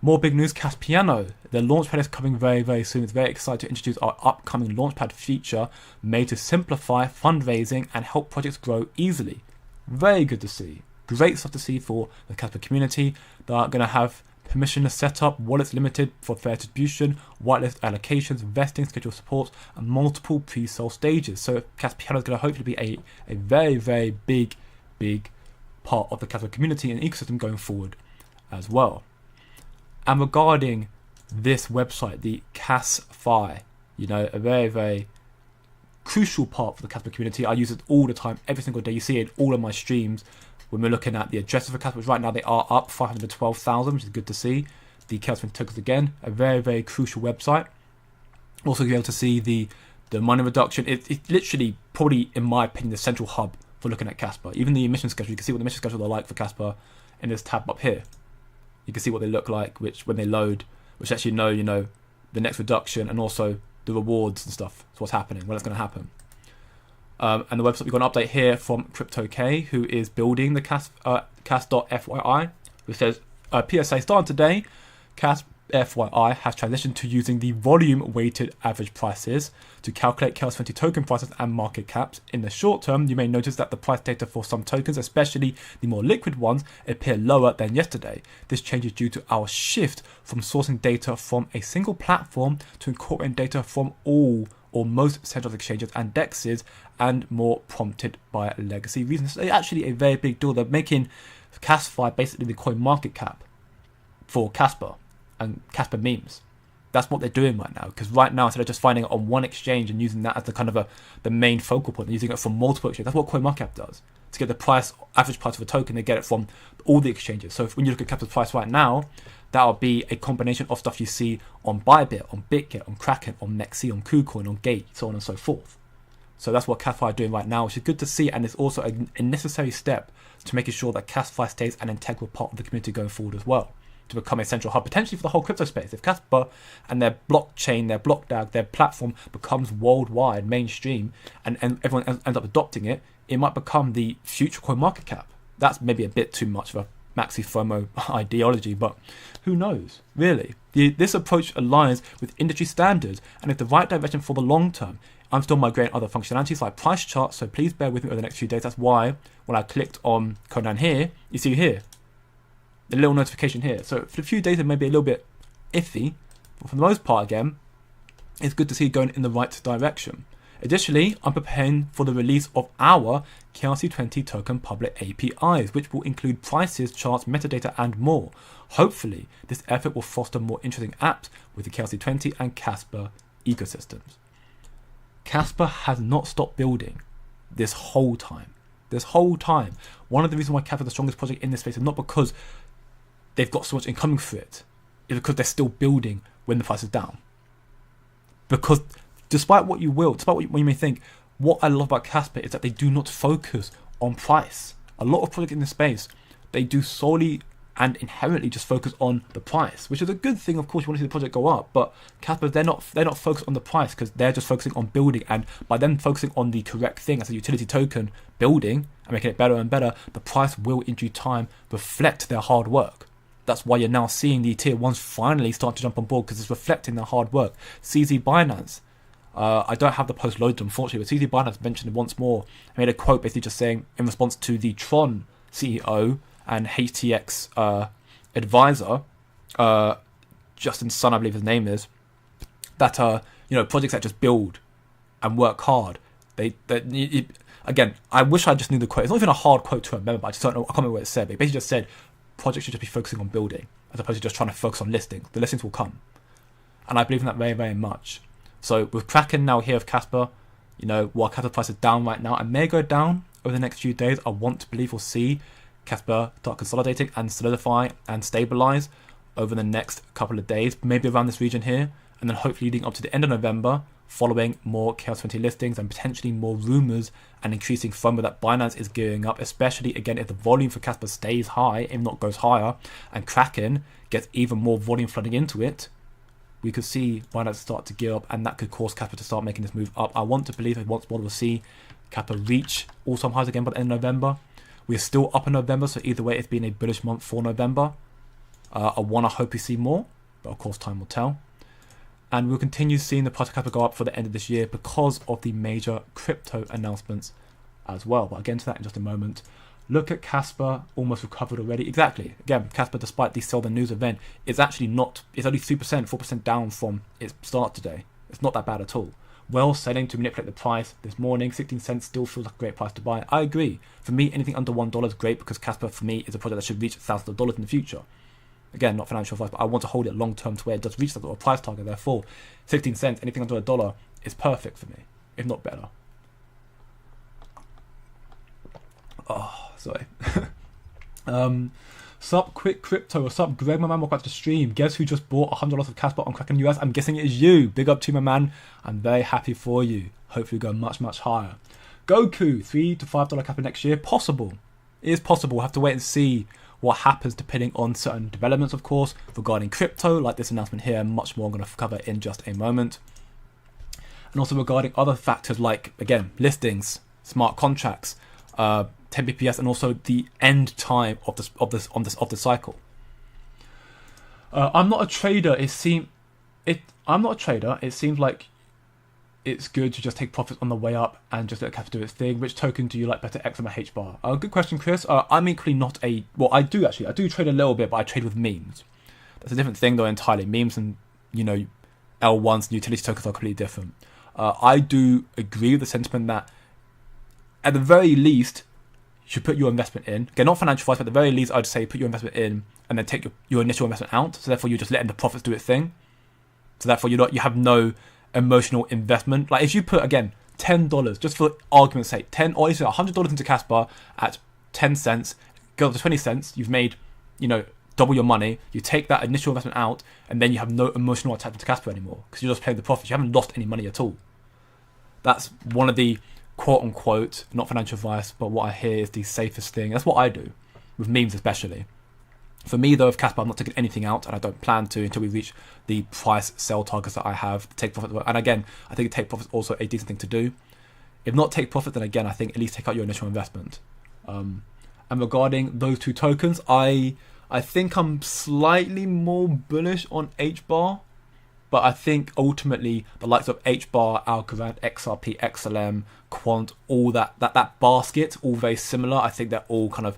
more big news, Caspiano. The launchpad is coming very, very soon. It's very excited to introduce our upcoming launchpad feature made to simplify fundraising and help projects grow easily. Very good to see. Great stuff to see for the Casper community. They are going to have permissionless setup, wallets limited for fair distribution, whitelist allocations, vesting, schedule supports, and multiple pre-sale stages. So Caspiano is going to hopefully be a very, very big part of the Casper community and ecosystem going forward as well. And regarding this website, the Kas Kaspa, a very, very crucial part for the Casper community. I use it all the time, every single day. You see it in all of my streams when we're looking at the addresses for Casper, which right now they are up 512,000, which is good to see. The Chaos 20 tokens again, a very, very crucial website. Also, you'll be able to see the money reduction. It's literally, probably, in my opinion, the central hub for looking at Casper. Even the emission schedule, you can see what the emission schedule are like for Casper in this tab up here. You can see what they look like, which when they load, which lets you know, the next reduction and also the rewards and stuff. So what's happening, when it's going to happen. And the website, we've got an update here from CryptoK, who is building the Cas.FYI, which says, PSA starting today, Cas FYI has transitioned to using the volume-weighted average prices to calculate Chaos 20 token prices and market caps. In the short term, you may notice that the price data for some tokens, especially the more liquid ones, appear lower than yesterday. This change is due to our shift from sourcing data from a single platform to incorporating data from all or most central exchanges and dexes, and more prompted by legacy reasons. It's actually a very big deal. They're making Casper basically the coin market cap for Casper and Casper memes. That's what they're doing right now, because right now, instead of just finding it on one exchange and using that as the kind of the main focal point, they're using it from multiple exchanges. That's what CoinMarketCap does. To get the average price of a token, they get it from all the exchanges. So when you look at Casper's price right now, that'll be a combination of stuff you see on Bybit, on BitGet, on Kraken, on Nexi, on KuCoin, on Gate, so on and so forth. So that's what Casper are doing right now, which is good to see, and it's also a necessary step to making sure that Casper stays an integral part of the community going forward as well, to become a central hub, potentially for the whole crypto space. If Casper and their blockchain, their block DAG, their platform becomes worldwide, mainstream, and everyone ends up adopting it, it might become the future coin market cap. That's maybe a bit too much of a maxi FOMO ideology, but who knows, really. This approach aligns with industry standards and is the right direction for the long term. I'm still migrating other functionalities like price charts, so please bear with me over the next few days. That's why when I clicked on Conan here, you see here, the little notification here. So for a few days it may be a little bit iffy, but for the most part, again, it's good to see it going in the right direction. Additionally, I'm preparing for the release of our KRC20 token public APIs, which will include prices, charts, metadata, and more. Hopefully, this effort will foster more interesting apps with the KRC20 and Casper ecosystems. Casper has not stopped building this whole time. One of the reasons why Casper is the strongest project in this space is not because they've got so much incoming for it, it's because they're still building when the price is down. Because despite what you may think, what I love about Casper is that they do not focus on price. A lot of projects in this space, they do solely and inherently just focus on the price, which is a good thing. Of course, you want to see the project go up, but Casper, they're not focused on the price because they're just focusing on building, and by them focusing on the correct thing as a utility token, building and making it better and better, the price will in due time reflect their hard work. That's why you're now seeing the tier ones finally start to jump on board, because it's reflecting their hard work. CZ Binance, I don't have the post loaded unfortunately, but CZ Binance mentioned it once more. I made a quote basically just saying, in response to the Tron CEO and HTX advisor, Justin Sun, I believe his name is, that projects that just build and work hard, again, I wish I just knew the quote. It's not even a hard quote to remember, but I just don't know. I can't remember what it said. But it basically just said projects should just be focusing on building as opposed to just trying to focus on listings. The listings will come, and I believe in that very, very much. So with Kraken now here with Casper, while Casper price is down right now, and may go down over the next few days, I want to believe we'll see Casper start consolidating and solidify and stabilize over the next couple of days, maybe around this region here, and then hopefully leading up to the end of November, following more Chaos 20 listings and potentially more rumors and increasing FOMO that Binance is gearing up, especially again if the volume for Casper stays high, if not goes higher, and Kraken gets even more volume flooding into it, we could see Binance start to gear up, and that could cause Casper to start making this move up. I want to believe that once more we'll see Casper reach all-time highs again by the end of November. We're still up in November, so either way it's been a bullish month for November. I want to hope we see more, but of course time will tell. And we'll continue seeing the price of Casper go up for the end of this year because of the major crypto announcements as well. But I'll get into that in just a moment. Look at Casper, almost recovered already. Exactly. Again, Casper, despite the sell the news event, it's actually not, it's only 3%, 4% down from its start today. It's not that bad at all. Well, selling to manipulate the price this morning, 16 cents still feels like a great price to buy. I agree. For me, anything under $1 is great because Casper, for me, is a project that should reach thousands of dollars in the future. Again, not financial advice, but I want to hold it long term to where it does reach that sort of price target. Therefore, 16 cents, anything under $1 is perfect for me, if not better. Oh, sorry. Sup Quick Crypto, or sup Greg, my man, welcome back to the stream. Guess who just bought $100 of Casper on Kraken US? I'm guessing it is you. Big up to you, my man. I'm very happy for you. Hopefully go much, much higher. Goku, $3 to $5 Casper next year. Possible. It is possible. We'll have to wait and see what happens depending on certain developments, of course, regarding crypto, like this announcement here, much more I'm going to cover in just a moment. And also regarding other factors like, again, listings, smart contracts, 10 BPS, and also the end time of the cycle. I'm not a trader. I'm not a trader. It seems like it's good to just take profits on the way up and just let Casper do its thing. Which token do you like better, XM or H bar? Good question, Chris. I'm equally not a... Well, I do trade a little bit, but I trade with memes. That's a different thing, though, entirely. Memes and, L1s and utility tokens are completely different. I do agree with the sentiment that, at the very least, you should put your investment in. Again, not financial advice, but at the very least, I'd say put your investment in and then take your initial investment out. So therefore, you're just letting the profits do its thing. So therefore, you have no emotional investment. Like if you put, again, $10, just for argument's sake, $100 into Casper at 10 cents, go up to 20 cents, you've made, double your money. You take that initial investment out, and then you have no emotional attachment to Casper anymore because you're just paying the profits. You haven't lost any money at all. That's one of the quote-unquote, not financial advice, but what I hear is the safest thing. That's what I do, with memes especially. For me, though, with Casper, I'm not taking anything out, and I don't plan to until we reach the price sell targets that I have. Take profit, and again, I think take profit is also a decent thing to do. If not take profit, then again, I think at least take out your initial investment. And regarding those two tokens, I think I'm slightly more bullish on H-bar, but I think ultimately the likes of H-bar, Algorand, XRP, XLM, Quant, all that basket, all very similar. I think they're all kind of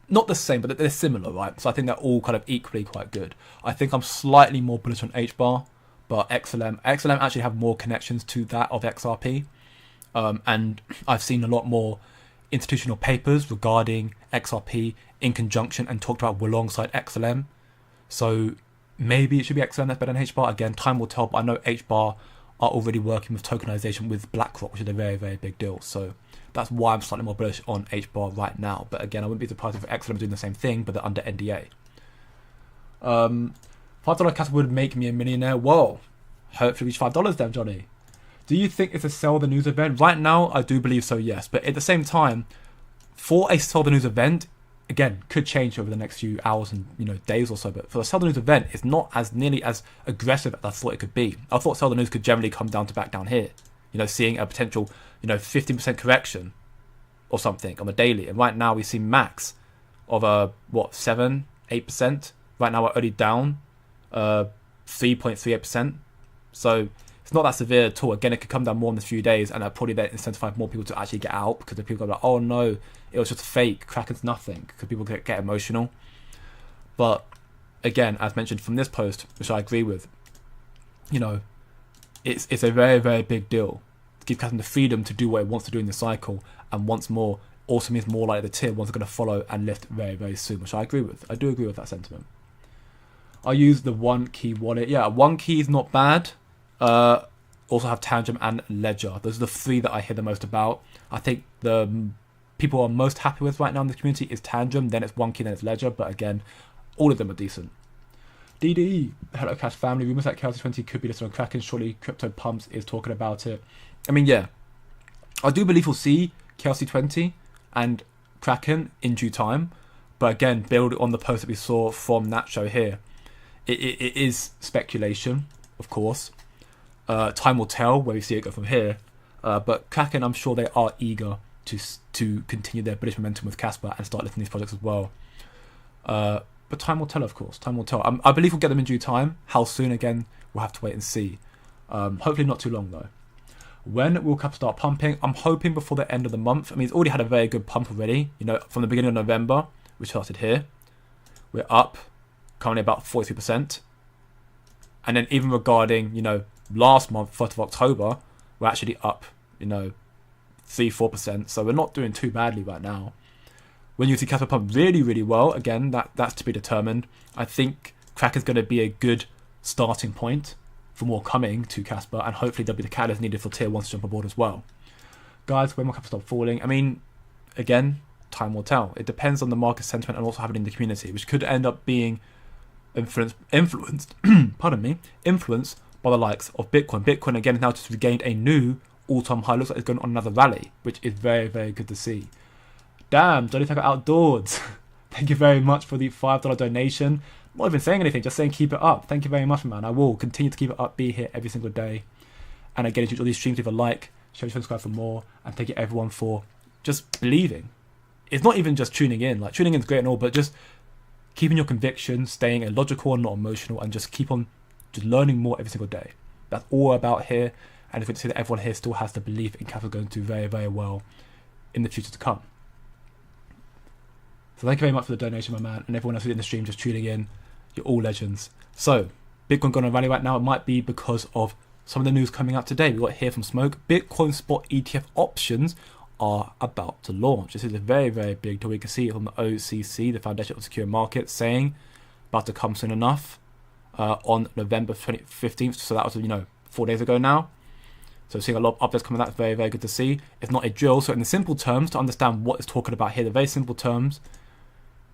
not the same, but they're similar, right? So I think they're all kind of equally quite good. I think I'm slightly more bullish on H-bar, but XLM actually have more connections to that of XRP. And I've seen a lot more institutional papers regarding XRP in conjunction and talked about alongside XLM. So maybe it should be XLM that's better than H-bar. Again, time will tell, but I know H-bar are already working with tokenization with BlackRock, which is a very, very big deal. So that's why I'm slightly more bullish on H-bar right now. But again, I wouldn't be surprised if XLM are doing the same thing, but they're under NDA. $5 Casper would make me a millionaire. Whoa. Hopefully reach $5 then, Johnny. Do you think it's a sell the news event? Right now, I do believe so, yes. But at the same time, for a sell the news event, again, could change over the next few hours and days or so. But for a sell the news event, it's not as nearly as aggressive as I thought it could be. I thought sell the news could generally come down to back down here. Seeing a potential 15% correction or something on a daily. And right now we see max of 7-8%. Right now we're only down 3.38%. So it's not that severe at all. Again, it could come down more in a few days, and that probably then incentivize more people to actually get out, because the people go like, oh no, it was just fake, Kraken's nothing, because people get emotional. But again, as mentioned from this post, which I agree with, it's a very, very big deal to give Kraken the freedom to do what it wants to do in the cycle, and once more also means more like the tier ones are going to follow and lift very, very soon, which I agree with. I do agree with that sentiment. I use the One Key wallet. Yeah, One Key is not bad. Also have Tangent and Ledger. Those are the three that I hear the most about. I think the people are most happy with right now in the community is Tangent, then it's One Key, then it's Ledger. But again, all of them are decent. DDE, hello Cash family. Rumors that KLC20 could be listed on Kraken. Surely Crypto Pumps is talking about it. I mean, yeah, I do believe we'll see KLC20 and Kraken in due time. But again, build on the post that we saw from that show here. It is speculation, of course. Time will tell where we see it go from here. But Kraken, I'm sure they are eager to continue their bullish momentum with Casper and start lifting these projects as well. But time will tell, of course. Time will tell. I believe we'll get them in due time. How soon, again, we'll have to wait and see. Hopefully not too long, though. When will Casper start pumping? I'm hoping before the end of the month. I mean, it's already had a very good pump already. From the beginning of November, which started here. We're up, currently about 43%. And then even regarding, last month, 1st of October, we're actually up, 3-4%. So we're not doing too badly right now. When you see Casper pump really, really well, again, that's to be determined. I think Kraken's going to be a good starting point for more coming to Casper, and hopefully there'll be the catalyst needed for tier 1 to jump aboard as well. Guys, when will Casper stop falling? I mean, again, time will tell. It depends on the market sentiment and what's happening in the community, which could end up being influenced influenced by the likes of Bitcoin. Bitcoin again has now just regained a new all-time high. Looks like it's going on another rally, which is very, very good to see. Damn, Johnny Tucker Outdoors. Thank you very much for the $5 donation. I'm not even saying anything, just saying keep it up. Thank you very much, man. I will continue to keep it up, be here every single day. And again, if you enjoy these streams, leave a like, share, subscribe for more, and thank you everyone for just believing. It's not even just tuning in. Like, tuning in is great and all, but just keeping your convictions, staying illogical and not emotional, and just keep on just learning more every single day. That's all about here. And it's good to see that everyone here still has the belief in Casper going to do very, very well in the future to come. So thank you very much for the donation, my man, and everyone else who's in the stream just tuning in. You're all legends. So, Bitcoin going on a rally right now. It might be because of some of the news coming out today. We got here from Smoke. Bitcoin spot ETF options are about to launch. This is a very, very big deal. We can see it from the OCC, the Foundation of Secure Markets, saying about to come soon enough on November 15th. So that was, 4 days ago now. So seeing a lot of updates coming, that's very, very good to see. It's not a drill. So in the simple terms, to understand what it's talking about here, the very simple terms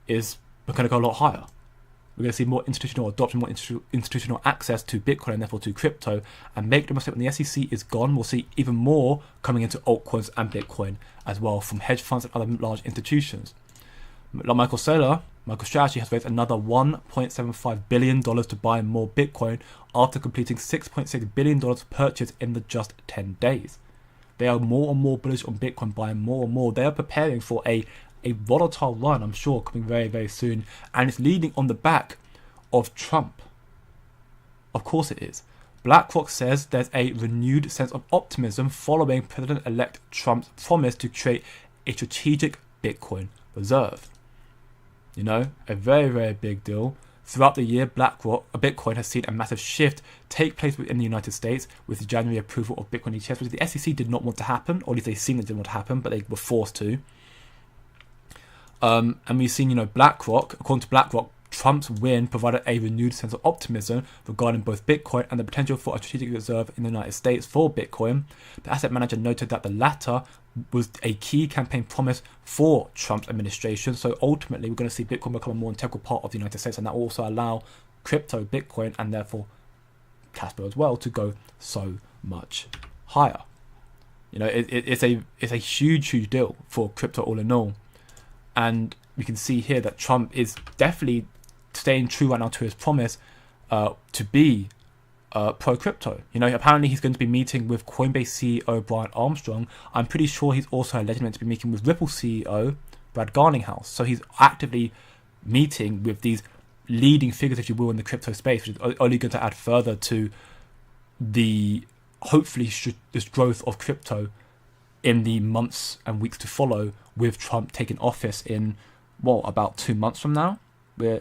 is we're going to go a lot higher. We're going to see more institutional adoption, more institutional access to Bitcoin and therefore to crypto. And make no mistake, when the SEC is gone, we'll see even more coming into altcoins and Bitcoin as well from hedge funds and other large institutions. Like Michael Saylor, MicroStrategy has raised another $1.75 billion to buy more Bitcoin after completing $6.6 billion purchase in just 10 days. They are more and more bullish on Bitcoin, buying more and more. They are preparing for a volatile run, I'm sure, coming very, very soon. And it's leading on the back of Trump. Of course it is. BlackRock says there's a renewed sense of optimism following President-elect Trump's promise to create a strategic Bitcoin reserve. A very, very big deal. Throughout the year, Bitcoin has seen a massive shift take place within the United States with the January approval of Bitcoin ETFs, which the SEC did not want to happen, or at least they seemed it didn't want to happen, but they were forced to. And we've seen, according to BlackRock, Trump's win provided a renewed sense of optimism regarding both Bitcoin and the potential for a strategic reserve in the United States for Bitcoin. The asset manager noted that the latter was a key campaign promise for Trump's administration. So ultimately, we're going to see Bitcoin become a more integral part of the United States, and that will also allow crypto, Bitcoin, and therefore Casper as well to go so much higher. It's a huge, huge deal for crypto all in all. And we can see here that Trump is definitely staying true right now to his promise to be pro-crypto. Apparently he's going to be meeting with Coinbase CEO Brian Armstrong. I'm pretty sure he's also allegedly meant to be meeting with Ripple CEO Brad Garlinghouse. So he's actively meeting with these leading figures, if you will, in the crypto space, which is only going to add further to the, hopefully, this growth of crypto in the months and weeks to follow, with Trump taking office in, about 2 months from now?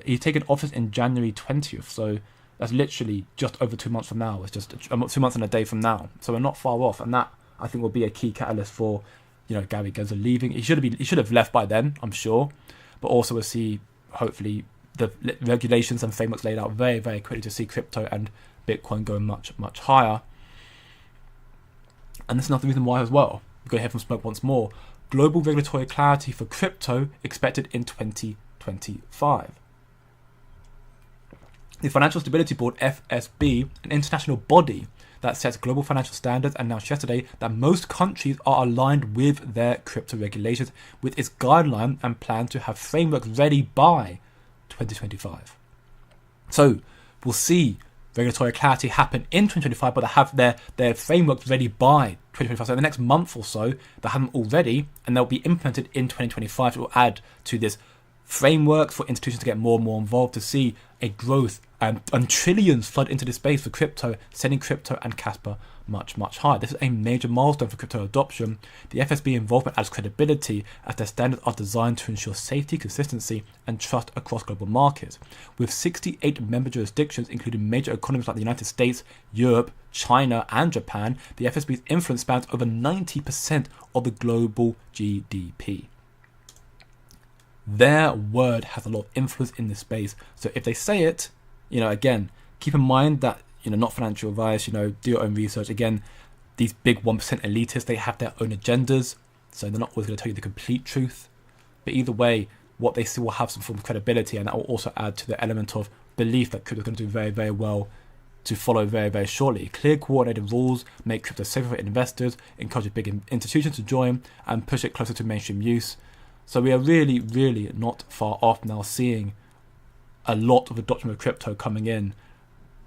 He's taking office in January 20th, so that's literally just over 2 months from now. It's just 2 months and a day from now. So we're not far off, and that, I think, will be a key catalyst for, Gary Gensler leaving. He should have left by then, I'm sure. But also we'll see, hopefully, the regulations and frameworks laid out very, very quickly to see crypto and Bitcoin going much, much higher. And that's another reason why as well. We're going to hear from Smoke once more. Global regulatory clarity for crypto expected in 2025. The Financial Stability Board, FSB, an international body that sets global financial standards, announced yesterday that most countries are aligned with their crypto regulations, with its guideline and plan to have frameworks ready by 2025. So we'll see regulatory clarity happen in 2025, but they have their frameworks ready by 2025. So in the next month or so, they have them already, and they'll be implemented in 2025. It will add to this framework for institutions to get more and more involved, to see a growth and trillions flood into this space for crypto, sending crypto and Casper much, much higher. This is a major milestone for crypto adoption. The FSB involvement adds credibility as their standards are designed to ensure safety, consistency, and trust across global markets. With 68 member jurisdictions, including major economies like the United States, Europe, China, and Japan, the FSB's influence spans over 90% of the global GDP. Their word has a lot of influence in this space. So if they say it, again, keep in mind that, not financial advice, do your own research. Again, these big 1% elitists, they have their own agendas. so they're not always going to tell you the complete truth. But either way, what they still will have some form of credibility, and that will also add to the element of belief that crypto is going to do very, very well to follow very, very shortly. Clear, coordinated rules make crypto safer for investors, encourage big institutions to join, and push it closer to mainstream use. So we are really, really not far off now seeing a lot of adoption of crypto coming in.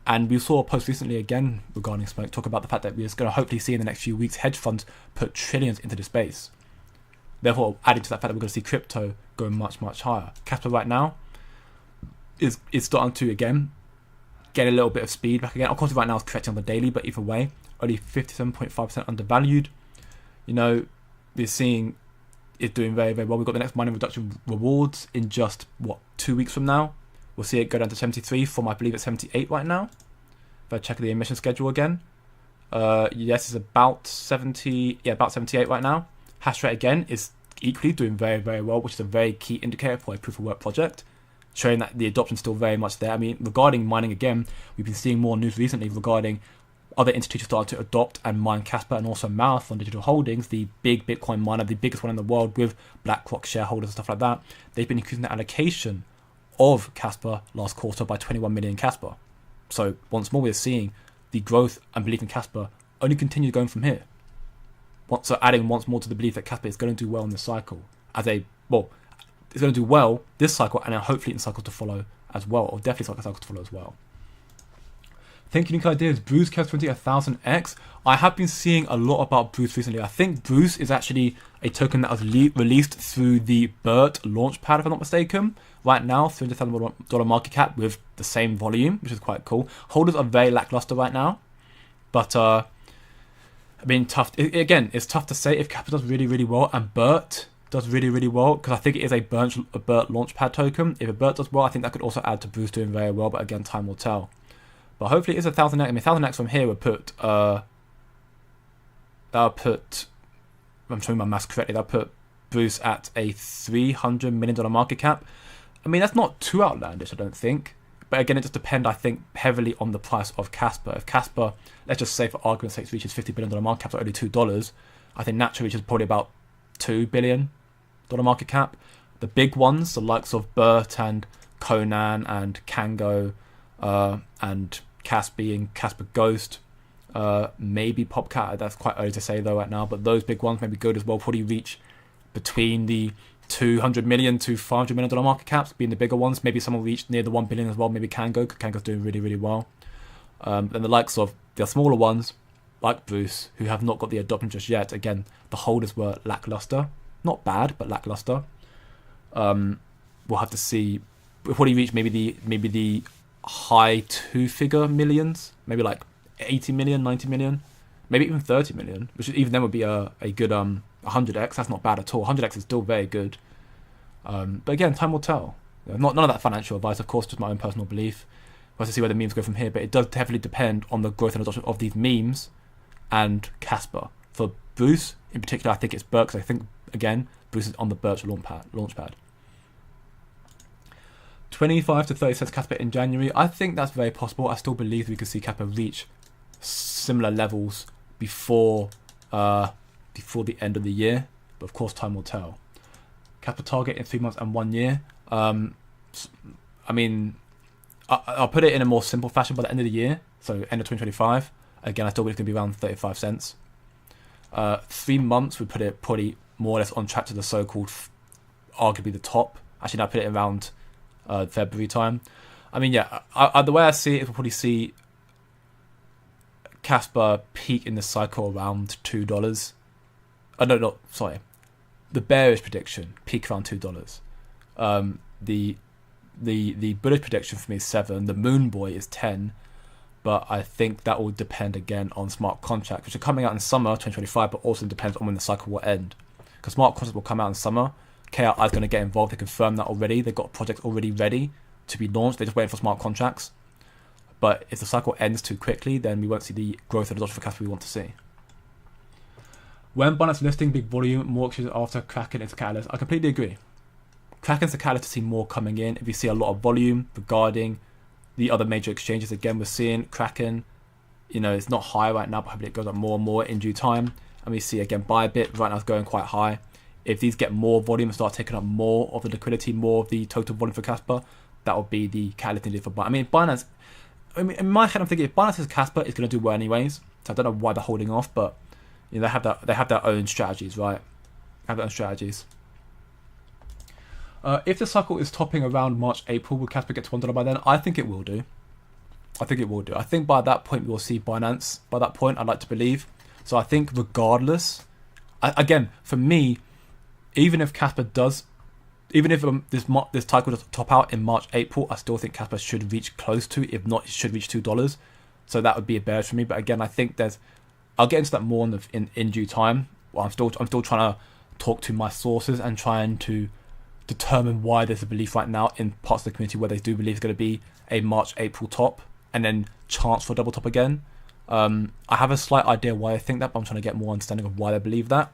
And we saw a post recently again regarding Smoke talk about the fact that we're going to hopefully see in the next few weeks hedge funds put trillions into the space. Therefore, adding to that fact that we're going to see crypto go much, much higher. Casper right now is starting to, again, get a little bit of speed back again. Of course, right now it's correcting on the daily, but either way, only 57.5% undervalued. You know, we're seeing it doing very, very well. We've got the next mining reduction rewards in just, 2 weeks from now. We'll see it go down to 73 from, I believe it's 78 right now. If I check the emission schedule again. Yes, it's about 70, about 78 right now. Hash rate again is equally doing very, very well, which is a very key indicator for a proof of work project, showing that the adoption is still very much there. I mean, regarding mining again, we've been seeing more news recently regarding other institutions starting to adopt and mine Casper, and also Marathon Digital Holdings, the big Bitcoin miner, the biggest one in the world with BlackRock shareholders and stuff like that. They've been increasing the allocation of Casper last quarter by 21 million Casper. So once more, we're seeing the growth and belief in Casper only continue going from here. So adding once more to the belief that Casper is going to do well in this cycle it's going to do well this cycle, and then hopefully in cycles to follow as well, or definitely cycles to follow as well. Think unique ideas, Bruce Kev 20 1000X. I have been seeing a lot about Bruce recently. I think Bruce is actually a token that was released through the BERT launchpad, if I'm not mistaken. Right now, $300,000 market cap with the same volume, which is quite cool. Holders are very lackluster right now, but I mean, it's tough to say if Casper does really, really well and BERT does really, really well, because I think it is a BERT launchpad token. If a BERT does well, I think that could also add to Bruce doing very well, but again, time will tell. But hopefully it's 1000X. I mean, 1000X from here would put, I'm showing my maths correctly, that'll put Bruce at a $300 million market cap. I mean, that's not too outlandish, I don't think. But again, it just depends, I think, heavily on the price of Casper. If Casper, let's just say for argument's sake, reaches $50 billion market cap at only $2, I think naturally reaches probably about $2 billion market cap. The big ones, the likes of BERT and Conan and Kango and Caspi and Casper Ghost, maybe Popcat, that's quite early to say though right now, but those big ones maybe good as well, probably reach between the $200 million to $500 million market caps, being the bigger ones. Maybe some will reach near the $1 billion as well, maybe Kango's doing really, really well. And the likes of the smaller ones, like Bruce, who have not got the adoption just yet. Again, the holders were lackluster. Not bad, but lackluster. We'll have to see. We'll probably reach maybe the high two-figure millions, maybe like 80 million, 90 million, maybe even 30 million, which even then would be a good 100x. That's not bad at all. 100x is still very good. But again, time will tell. None of that financial advice, of course, just my own personal belief. We'll have to see where the memes go from here, but it does heavily depend on the growth and adoption of these memes and Casper. For Bruce, in particular, I think it's BERT, because I think, again, Bruce is on the BERT launchpad. 25 to 30 cents Casper in January. I think that's very possible. I still believe we could see Casper reach similar levels before the end of the year, but of course time will tell. Casper target in 3 months and 1 year. I mean, I'll put it in a more simple fashion by the end of the year, so end of 2025. Again, I still believe it's going to be around 35 cents. 3 months would put it probably more or less on track to the so-called, arguably the top. Actually, I put it around February time. I mean, yeah, the way I see it, we'll probably see Casper peak in the cycle around $2. The bearish prediction, peak around $2. The bullish prediction for me is 7. The moon boy is 10. But I think that will depend again on smart contracts, which are coming out in summer 2025, but also depends on when the cycle will end. Because smart contracts will come out in summer. KRI is going to get involved. They confirmed that already. They've got projects already ready to be launched. They're just waiting for smart contracts. But if the cycle ends too quickly, then we won't see the growth and adoption for Casper we want to see. When Binance listing big volume, more exchanges after Kraken is a catalyst. I completely agree. Kraken's a catalyst to see more coming in. If you see a lot of volume regarding the other major exchanges, again, we're seeing Kraken, it's not high right now, but hopefully it goes up more and more in due time. And we see again Bybit right now is going quite high. If these get more volume and start taking up more of the liquidity, more of the total volume for Casper, that would be the catalyst needed for Binance. I mean, Binance, in my head, I'm thinking if Binance is Casper, it's going to do well anyways. So I don't know why they're holding off, but you know, they have their own strategies, right? They have their own strategies. If the cycle is topping around March, April, will Casper get to $1 by then? I think it will do. I think by that point we'll see Binance. By that point, I'd like to believe. So I think regardless, again, for me, even if Casper does, even if this cycle does top out in March, April, I still think Casper should reach close to, if not, it should reach $2. So that would be a bearish for me. But again, I think I'll get into that more in due time. Well, I'm still trying to talk to my sources and trying to determine why there's a belief right now in parts of the community where they do believe it's going to be a March, April top and then chance for a double top again. I have a slight idea why I think that, but I'm trying to get more understanding of why they believe that.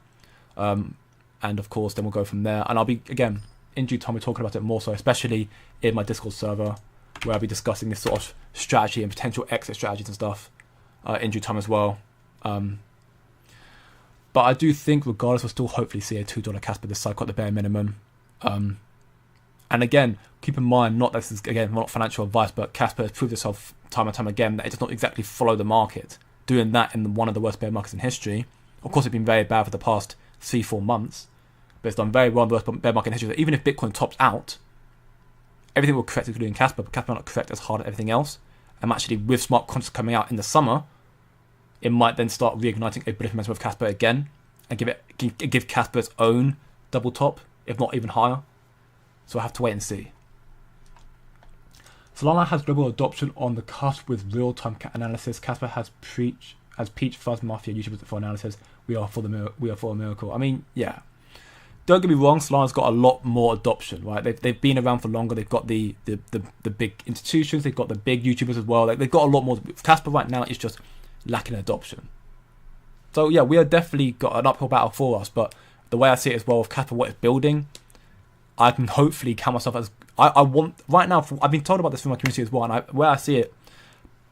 And of course, then we'll go from there. And I'll be, again, in due time, we're talking about it more so, especially in my Discord server, where I'll be discussing this sort of strategy and potential exit strategies and stuff in due time as well. But I do think, regardless, we'll still hopefully see a $2 Casper this cycle at the bare minimum. And again, keep in mind, not this is again not financial advice, but Casper has proved itself time and time again that it does not exactly follow the market. Doing that in one of the worst bear markets in history. Of course, it's been very bad for the past 3-4 months, but it's done very well in the worst bear market in history. So even if Bitcoin tops out, everything will correct, including Casper, but Casper will not correct as hard as everything else. And actually, with smart contracts coming out in the summer, it might then start reigniting a bullish momentum of Casper again and give Casper its own double top, if not even higher. So I have to wait and see. Solana has global adoption on the cusp with real-time analysis. Casper has Peach Fuzz Mafia YouTubers for analysis. We are for a miracle. I mean, yeah. Don't get me wrong, Solana's got a lot more adoption, right? They've been around for longer. They've got the big institutions. They've got the big YouTubers as well. They've got a lot more. Casper right now is just lacking adoption. So yeah, we are definitely got an uphill battle for us. But the way I see it as well, with Casper, what it's building, I can hopefully count myself as I want right now. I've been told about this from my community as well, and where I see it,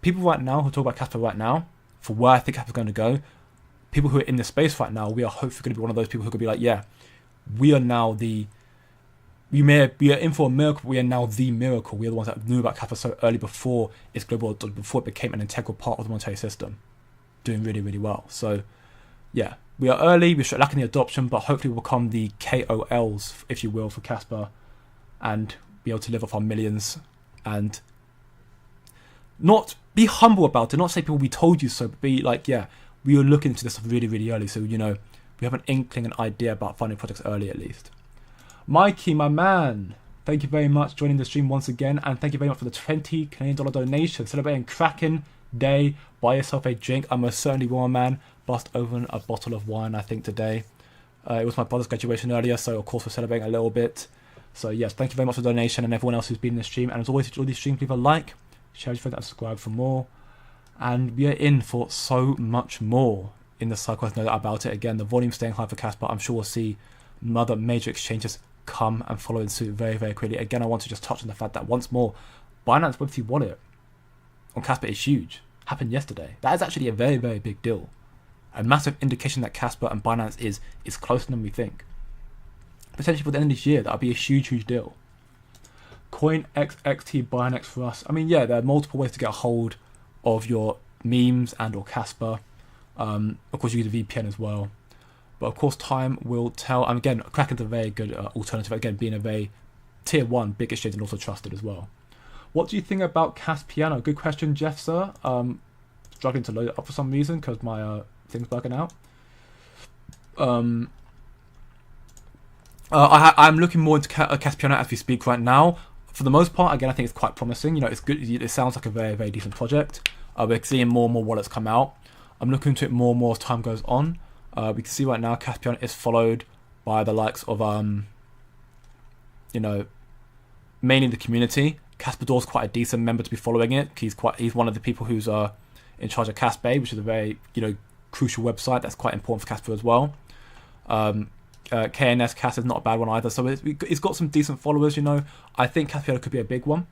people right now who talk about Casper right now, for where I think Casper's going to go, people who are in the space right now, we are hopefully going to be one of those people who could be like, yeah, we are now we are in for a miracle. We are now the miracle. We are the ones that knew about Casper so early before its global, before it became an integral part of the monetary system, doing really, really well. So yeah, we are early. We're lacking the adoption, but hopefully we'll become the KOLs, if you will, for Casper, and be able to live off our millions and not be humble about it. Not say people we told you so, but be like, yeah, we were looking into this stuff really, really early. So we have an inkling, an idea about funding projects early at least. Mikey, my man, thank you very much for joining the stream once again, and thank you very much for the $20 Canadian donation. Celebrating Kraken Day, buy yourself a drink. I most certainly will, man. Bust open a bottle of wine, I think, today. It was my brother's graduation earlier, so of course we're celebrating a little bit. So yes, thank you very much for the donation and everyone else who's been in the stream. And as always, if you enjoy these streams, leave a like, share with your friends, and subscribe for more. And we are in for so much more in the cycle. There's no doubt about it. Again, the volume staying high for Casper. I'm sure we'll see other major exchanges come and follow in suit very, very quickly. Again, I want to just touch on the fact that once more, Binance Web3 wallet on Casper is huge. Happened yesterday. That is actually a very, very big deal. A massive indication that Casper and Binance is closer than we think. Potentially for the end of this year, that'll be a huge, huge deal. CoinXXT Binance for us. I mean, yeah, there are multiple ways to get a hold of your memes and or Casper. Of course, you use a VPN as well. But of course, time will tell. And again, Kraken's a very good alternative. Again, being a very tier 1 big exchange and also trusted as well. What do you think about Caspiano? Good question, Jeff, sir. Struggling to load it up for some reason because my thing's bugging out. I'm looking more into Caspiano as we speak right now. For the most part, again, I think it's quite promising. It's good. It sounds like a very, very decent project. We're seeing more and more wallets come out. I'm looking into it more and more as time goes on. We can see right now Caspiano is followed by the likes of mainly the community. Casper Door's quite a decent member to be following it. He's one of the people who's in charge of Casper, which is a very crucial website that's quite important for Casper as well. KNS Cas is not a bad one either, so it's got some decent followers. I think Caspiano could be a big one,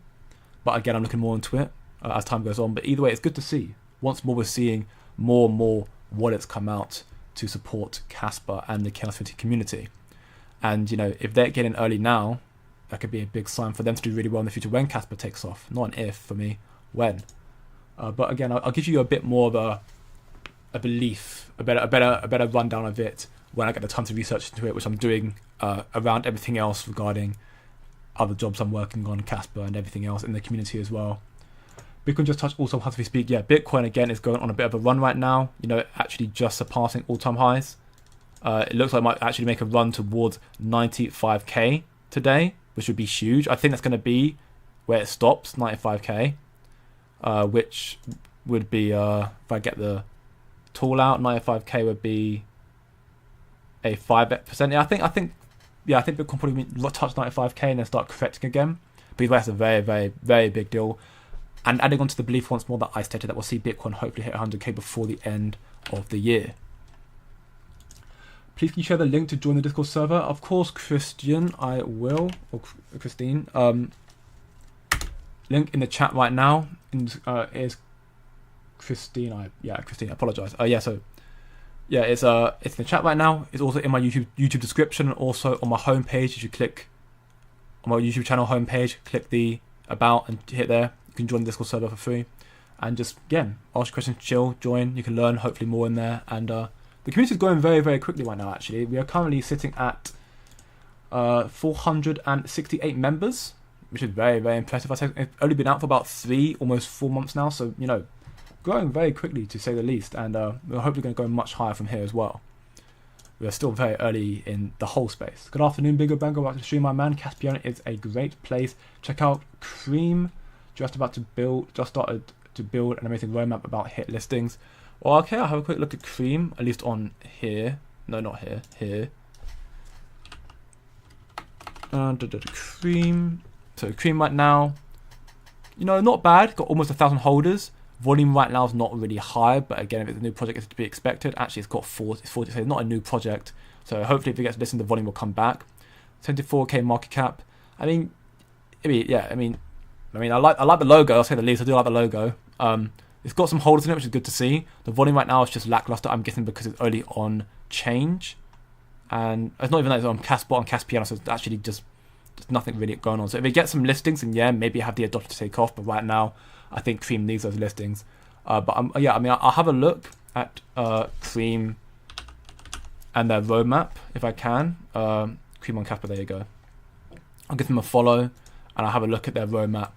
but again, I'm looking more into it as time goes on. But either way, it's good to see. Once more, we're seeing more and more wallets come out to support Casper and the Chaos Infinity community. And, you know, if they're getting early now, that could be a big sign for them to do really well in the future when Casper takes off. Not an if for me, when. But again, I'll give you a bit more of a belief, a better rundown of it when I get the time to research into it, which I'm doing around everything else regarding other jobs I'm working on, Casper and everything else in the community as well. Bitcoin just touched also as we speak. Yeah, Bitcoin again is going on a bit of a run right now. You know, actually just surpassing all-time highs. It looks like it might actually make a run towards 95k today, which would be huge. I think that's going to be where it stops, 95k, which would be, if I get the tool out, 95k would be a 5%. Yeah, I think Bitcoin probably touch 95k and then start correcting again. But either way, that's a very, very, very big deal. And adding on to the belief once more that I stated that we'll see Bitcoin hopefully hit 100k before the end of the year. Please can you share the link to join the Discord server? Of course, Christian, I will. Or Christine. Link in the chat right now is Christine. Christine, I apologize. It's in the chat right now. It's also in my YouTube description and also on my homepage. You should click on my YouTube channel homepage, click the about and hit there. You can join the Discord server for free. And just, again, ask questions, chill, join. You can learn hopefully more in there. And the community is growing very, very quickly right now, actually. We are currently sitting at 468 members, which is very, very impressive. It's only been out for about 3, almost 4 months now. So, you know, growing very quickly, to say the least. And we're hopefully going to go much higher from here as well. We are still very early in the whole space. Good afternoon, Bingo Bango. Welcome to the stream, my man. Caspian is a great place. Check out Cream. Just started to build an amazing roadmap about hit listings. Well, okay, I'll have a quick look at Cream, at least on here. No, not here. Here. Cream. So Cream right now, you know, not bad. Got almost 1,000 holders. Volume right now is not really high, but again, if it's a new project, it's to be expected. Actually, it's got 40, so it's not a new project. So hopefully, if it gets listened, the volume will come back. 74k market cap. I like the logo. I'll say the least. I do like the logo. It's got some holders in it, which is good to see. The volume right now is just lackluster. I'm guessing because it's only on change, and it's not even that it's on Casper and Caspian. So it's actually just nothing really going on. So if it gets some listings, then yeah, maybe have the adopter to take off. But right now, I think Cream needs those listings. I'll have a look at Cream and their roadmap if I can. Cream on Casper, there you go. I'll give them a follow and I'll have a look at their roadmap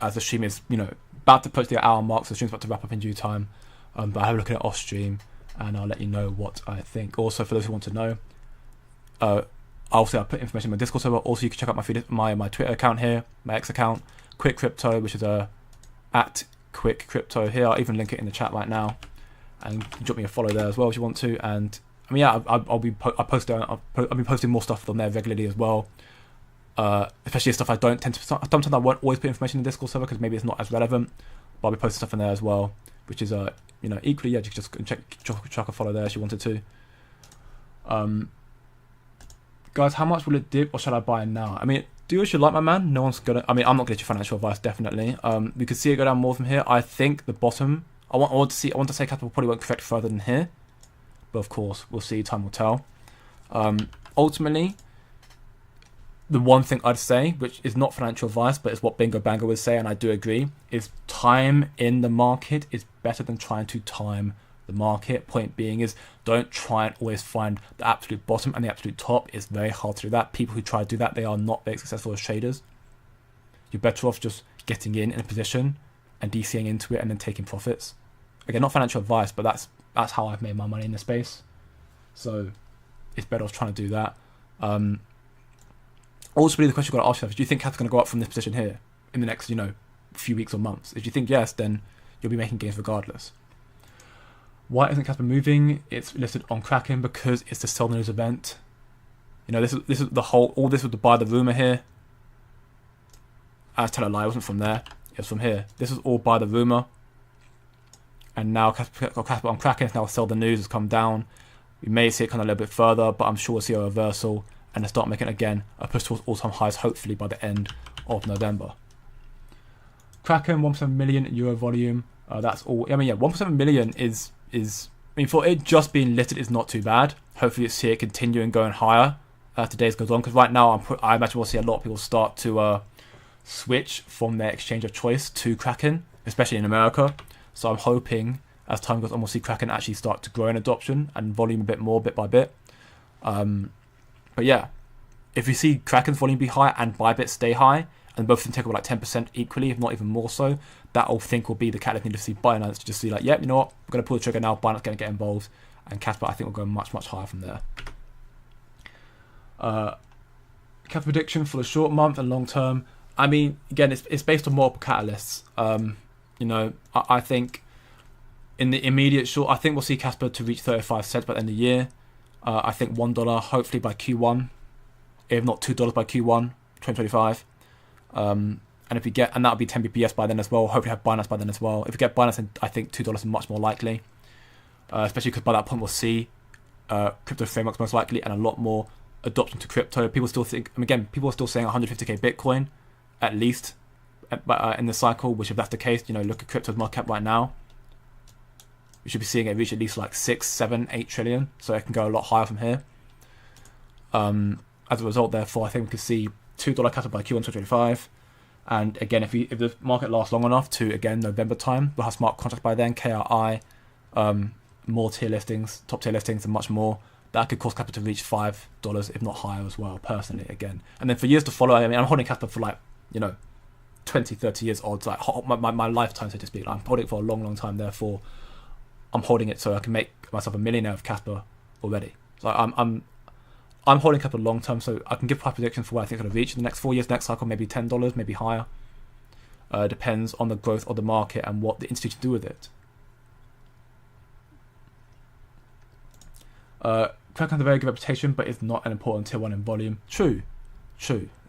as the stream is, you know, about to approach the hour mark, so the stream's about to wrap up in due time. But I'll have a look at it off stream and I'll let you know what I think. Also, for those who want to know, I'll put information in my Discord server. Also, you can check out my Twitter account here, my X account, Quick Crypto, which is at Quick Crypto here. I'll even link it in the chat right now, and drop me a follow there as well if you want to. And I mean, yeah, I'll be posting more stuff on there regularly as well. Especially stuff I don't tend to. Sometimes I won't always put information in the Discord server because maybe it's not as relevant. But I'll be posting stuff in there as well, which is equally, yeah, you can just chuck a follow there if you wanted to. Guys, how much will it dip, or should I buy now? I mean, do as you like, my man. No one's gonna. I mean, I'm not gonna get you financial advice, definitely. We could see it go down more from here. I think the bottom. I want to say Casper probably won't correct further than here, but of course we'll see. Time will tell. Ultimately, the one thing I'd say, which is not financial advice, but is what Bingo Bango would say, and I do agree, is time in the market is better than trying to time the market. Point being is, don't try and always find the absolute bottom and the absolute top. It's very hard to do that. People who try to do that, they are not very successful as traders. You're better off just getting in a position and DCing into it and then taking profits. Again, not financial advice, but that's how I've made my money in the space. So it's better off trying to do that. Also, the question you've got to ask yourself is, do you think Casper's going to go up from this position here in the next, few weeks or months? If you think yes, then you'll be making gains regardless. Why isn't Casper moving? It's listed on Kraken because it's the sell news event. This is the whole. All this was to buy the rumor here. I tell a lie, it wasn't from there. It was from here. This was all by the rumor. And now Casper on Kraken. Now sell the news has come down. We may see it kind of a little bit further, but I'm sure we'll see a reversal and start making again a push towards all-time highs. Hopefully by the end of November. Kraken 1.7 million euro volume. That's all. I mean, yeah, 1.7 million is mean, for it just being listed is not too bad. Hopefully, you see it continuing going higher as the days goes on. Because right now, I imagine we'll see a lot of people start to switch from their exchange of choice to Kraken, especially in America. So I'm hoping as time goes on, we'll see Kraken actually start to grow in adoption and volume a bit more, bit by bit. But yeah, if we see Kraken's volume be high and Bybit stay high, and both of them take over like 10% equally, if not even more so, that I think will be the catalyst need to see Binance to just see like, yep, you know what, we're going to pull the trigger now, Binance going to get involved, and Casper I think will go much, much higher from there. Casper prediction for the short month and long term. I mean, again, it's based on multiple catalysts. You know, I think in the immediate short, I think we'll see Casper to reach 35 cents by the end of the year. I think $1 hopefully by Q1, if not $2 by Q1 2025. And if we get, and that'll be 10 BPS by then as well. Hopefully have Binance by then as well. If we get Binance, then I think $2 is much more likely. Especially because by that point we'll see crypto frameworks most likely and a lot more adoption to crypto. People still think, and again, people are still saying 150k Bitcoin at least in the cycle. Which if that's the case, you know, look at crypto's market cap right now. We should be seeing it reach at least like 6, 7, 8 trillion. So it can go a lot higher from here. As a result, therefore, I think we could see $2 Casper by Q1 2025. And again, if the market lasts long enough to, again, November time, we'll have smart contracts by then, KRI, more tier listings, top tier listings, and much more. That could cause Casper to reach $5, if not higher as well, personally, again. And then for years to follow, I mean, I'm holding Casper for like, you know, 20, 30 years odds, like my lifetime, so to speak. I'm holding it for a long, long time, therefore, I'm holding it so I can make myself a millionaire of Casper already. So I'm holding Casper long term, so I can give price predictions for what I think it's going to reach in the next 4 years, next cycle, maybe $10, maybe higher. Depends on the growth of the market and what the institutions do with it. Kraken has a very good reputation, but it's not an important tier 1 in volume. True.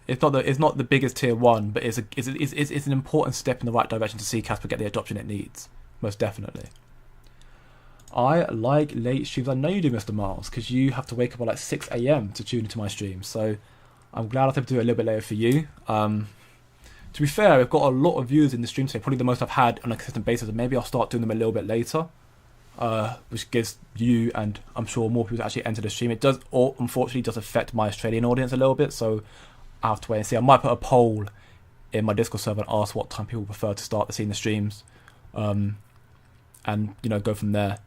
It's not the biggest tier 1, but it's an important step in the right direction to see Casper get the adoption it needs, most definitely. I like late streams. I know you do, Mr. Miles, because you have to wake up at like 6 a.m. to tune into my stream. So I'm glad I have to do it a little bit later for you. To be fair, I've got a lot of viewers in the stream today, probably the most I've had on a consistent basis, and maybe I'll start doing them a little bit later, which gives you and I'm sure more people to actually enter the stream. It does, unfortunately, does affect my Australian audience a little bit, so I have to wait and see. I might put a poll in my Discord server and ask what time people prefer to start seeing the streams, and you know, go from there.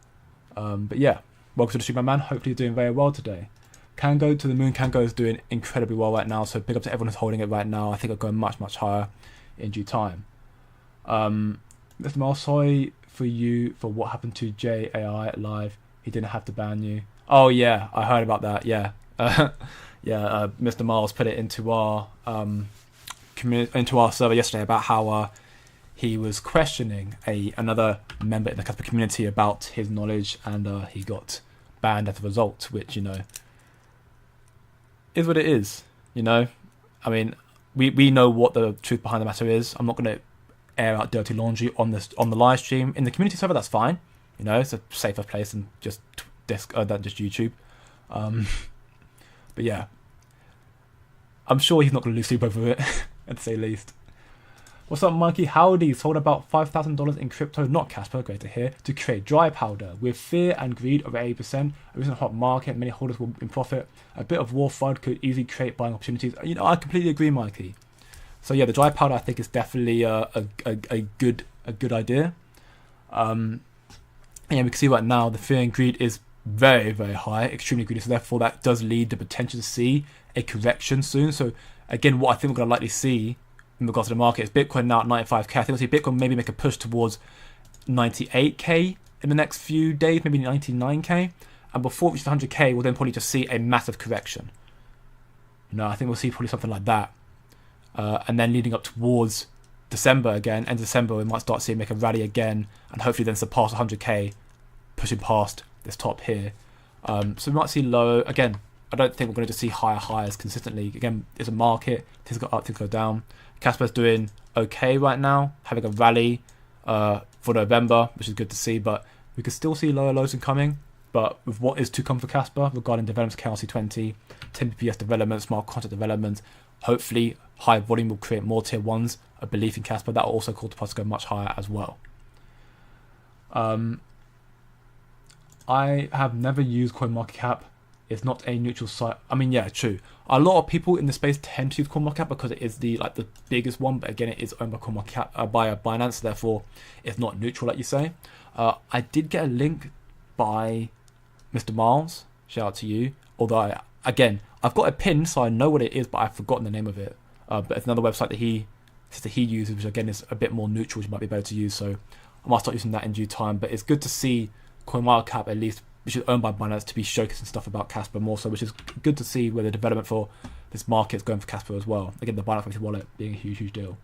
But yeah, welcome to the stream, my man. Hopefully you're doing very well today. Kango to the moon. Kango is doing incredibly well right now, so big up to everyone who's holding it right now. I think it'll go much, much higher in due time. Mr. Miles, sorry for you for what happened to JAI live. He didn't have to ban you. Oh yeah, I heard about that. Yeah, Mr. Miles put it into our into our server yesterday about how he was questioning another member in the Casper community about his knowledge, and he got banned as a result, which, you know, is what it is. You know, I mean, we know what the truth behind the matter is. I'm not going to air out dirty laundry on the live stream. In the community server, that's fine. You know, it's a safer place than just than just YouTube. But yeah, I'm sure he's not going to lose sleep over it, at the say least. What's up, Mikey? Howdy. Sold about $5,000 in crypto, not Casper, great to hear, to create dry powder. With fear and greed over 80%, a recent hot market, many holders will in profit. A bit of war FUD could easily create buying opportunities. You know, I completely agree, Mikey. So yeah, the dry powder I think is definitely a good idea. And yeah, we can see right now the fear and greed is very, very high, extremely greedy. So therefore, that does lead to potential to see a correction soon. So again, what I think we're going to likely see in regards to the market is Bitcoin now at 95k. I think we'll see Bitcoin maybe make a push towards 98k in the next few days, maybe 99k, and before it reaches 100k, we'll then probably just see a massive correction. You know, I think we'll see probably something like that, and then leading up towards December again. End of December, we might start seeing make a rally again, and hopefully then surpass 100k, pushing past this top here. So we might see low again. I don't think we're going to just see higher highs consistently. Again, it's a market. Things go up, things go down. Casper's doing okay right now, having a rally for November, which is good to see, but we could still see lower lows incoming. But with what is to come for Casper regarding developments, KRC20, 10 PPS development, smart contract development, hopefully high volume will create more tier 1s, a belief in Casper. That will also cause the price to go much higher as well. I have never used CoinMarketCap. It's not a neutral site. I mean, yeah, true. A lot of people in the space tend to use CoinMarketCap because it is the biggest one. But again, it is owned by CoinMarketCap by Binance, therefore it's not neutral, like you say. I did get a link by Mr. Miles. Shout out to you. Although I've got a pin, so I know what it is, but I've forgotten the name of it. But it's another website that he uses, which again is a bit more neutral, which might be better to use. So I might start using that in due time. But it's good to see CoinMarketCap, at least, which is owned by Binance, to be showcasing stuff about Casper more so, which is good to see where the development for this market is going for Casper as well. Again, the Binance wallet being a huge deal.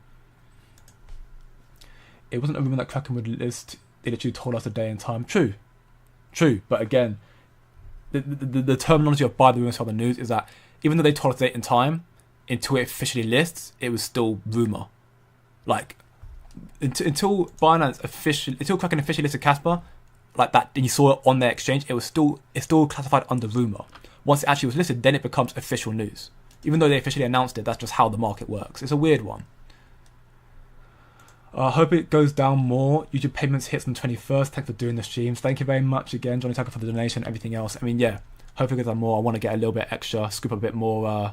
It wasn't a rumor that Kraken would list. They literally told us a day and time. True. But again, the terminology of buy the rumor, sell the news is that even though they told us date and time, until it officially lists, it was still rumor. Like until Kraken officially listed Casper, like that, and you saw it on their exchange, it's still classified under rumor. Once it actually was listed, then it becomes official news. Even though they officially announced it, that's just how the market works. It's a weird one. I hope it goes down more. YouTube payments hits on 21st. Thanks for doing the streams. Thank you very much again, Johnny Tucker, for the donation, everything else. I mean, yeah, hopefully it goes down more. I want to get a little bit extra, scoop up a little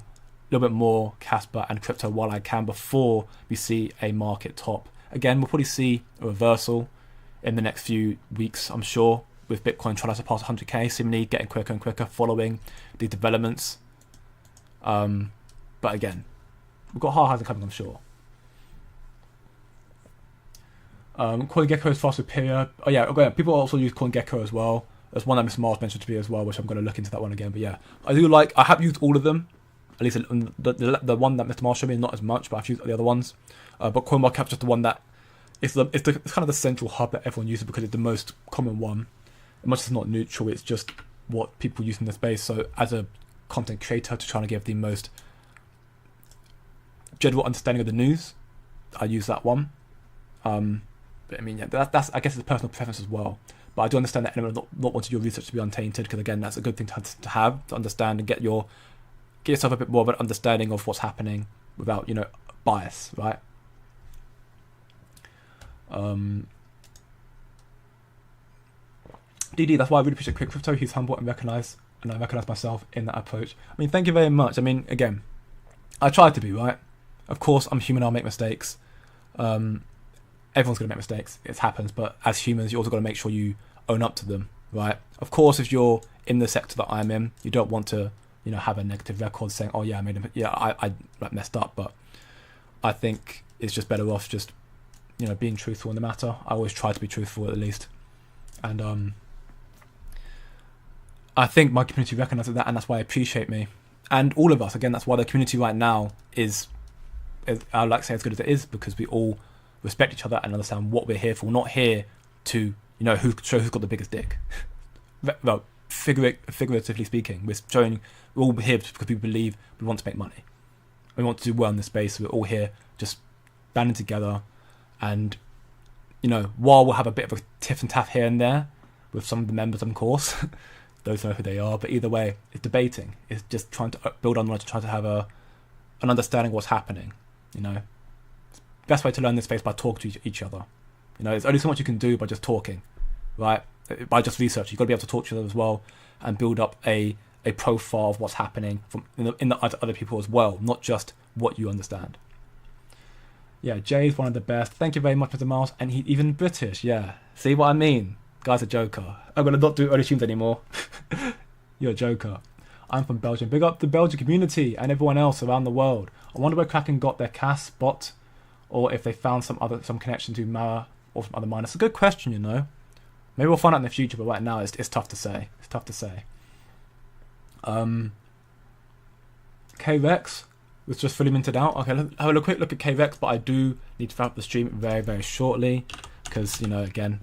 bit more Casper and crypto while I can before we see a market top. Again, we'll probably see a reversal in the next few weeks, I'm sure, with Bitcoin trying to surpass 100k, seemingly getting quicker and quicker following the developments. But again, we've got higher highs coming, I'm sure. CoinGecko is far superior. Oh yeah, okay. People also use CoinGecko as well. There's one that Mr. Mars mentioned to me as well, which I'm going to look into that one again. But yeah, I have used all of them. At least the one that Mr. Mars showed me, not as much, but I've used the other ones. But CoinMarketCap is just the one that it's kind of the central hub that everyone uses because it's the most common one. As much as it's not neutral, it's just what people use in the space. So as a content creator, to try to give the most general understanding of the news, I use that one. But I mean, yeah, that's I guess it's a personal preference as well. But I do understand that element of not wanting your research to be untainted, because again, that's a good thing to have, to understand and get yourself a bit more of an understanding of what's happening without, bias, right? DD, that's why I really appreciate Quick Crypto. He's humble and I recognize myself in that approach. I mean, thank you very much. I mean, again, I try to be, right? Of course, I'm human, I'll make mistakes. Everyone's going to make mistakes. It happens. But as humans, you also got to make sure you own up to them, right? Of course, if you're in the sector that I'm in, you don't want to, have a negative record saying, oh yeah, I messed up. But I think it's just better off just, being truthful in the matter. I always try to be truthful at least. And I think my community recognizes that, and that's why they appreciate me. And all of us, again, that's why the community right now is I like to say as good as it is, because we all respect each other and understand what we're here for. We're not here to, show who's got the biggest dick. Well, figuratively speaking, we're all here because we believe we want to make money. We want to do well in this space. So we're all here just banding together. And, while we'll have a bit of a tiff and taff here and there with some of the members, of course, those know who they are. But either way, it's debating. It's just trying to build on knowledge, to try to have an understanding of what's happening, Best way to learn this space by talking to each other. There's only so much you can do by just talking, right? By just research. You've got to be able to talk to each other as well and build up a profile of what's happening from in the other people as well, not just what you understand. Yeah, Jay's one of the best. Thank you very much, Mr. Miles. And he's even British, yeah. See what I mean? Guy's a joker. I'm going to not do early streams anymore. You're a joker. I'm from Belgium. Big up the Belgian community and everyone else around the world. I wonder where Kraken got their Kas bot, or if they found some connection to Mara or some other miners. It's a good question, Maybe we'll find out in the future, but right now it's tough to say. It's tough to say. K-Rex was just fully minted out. Okay, let's have a quick look at K-Rex, but I do need to wrap up the stream very, very shortly because, again,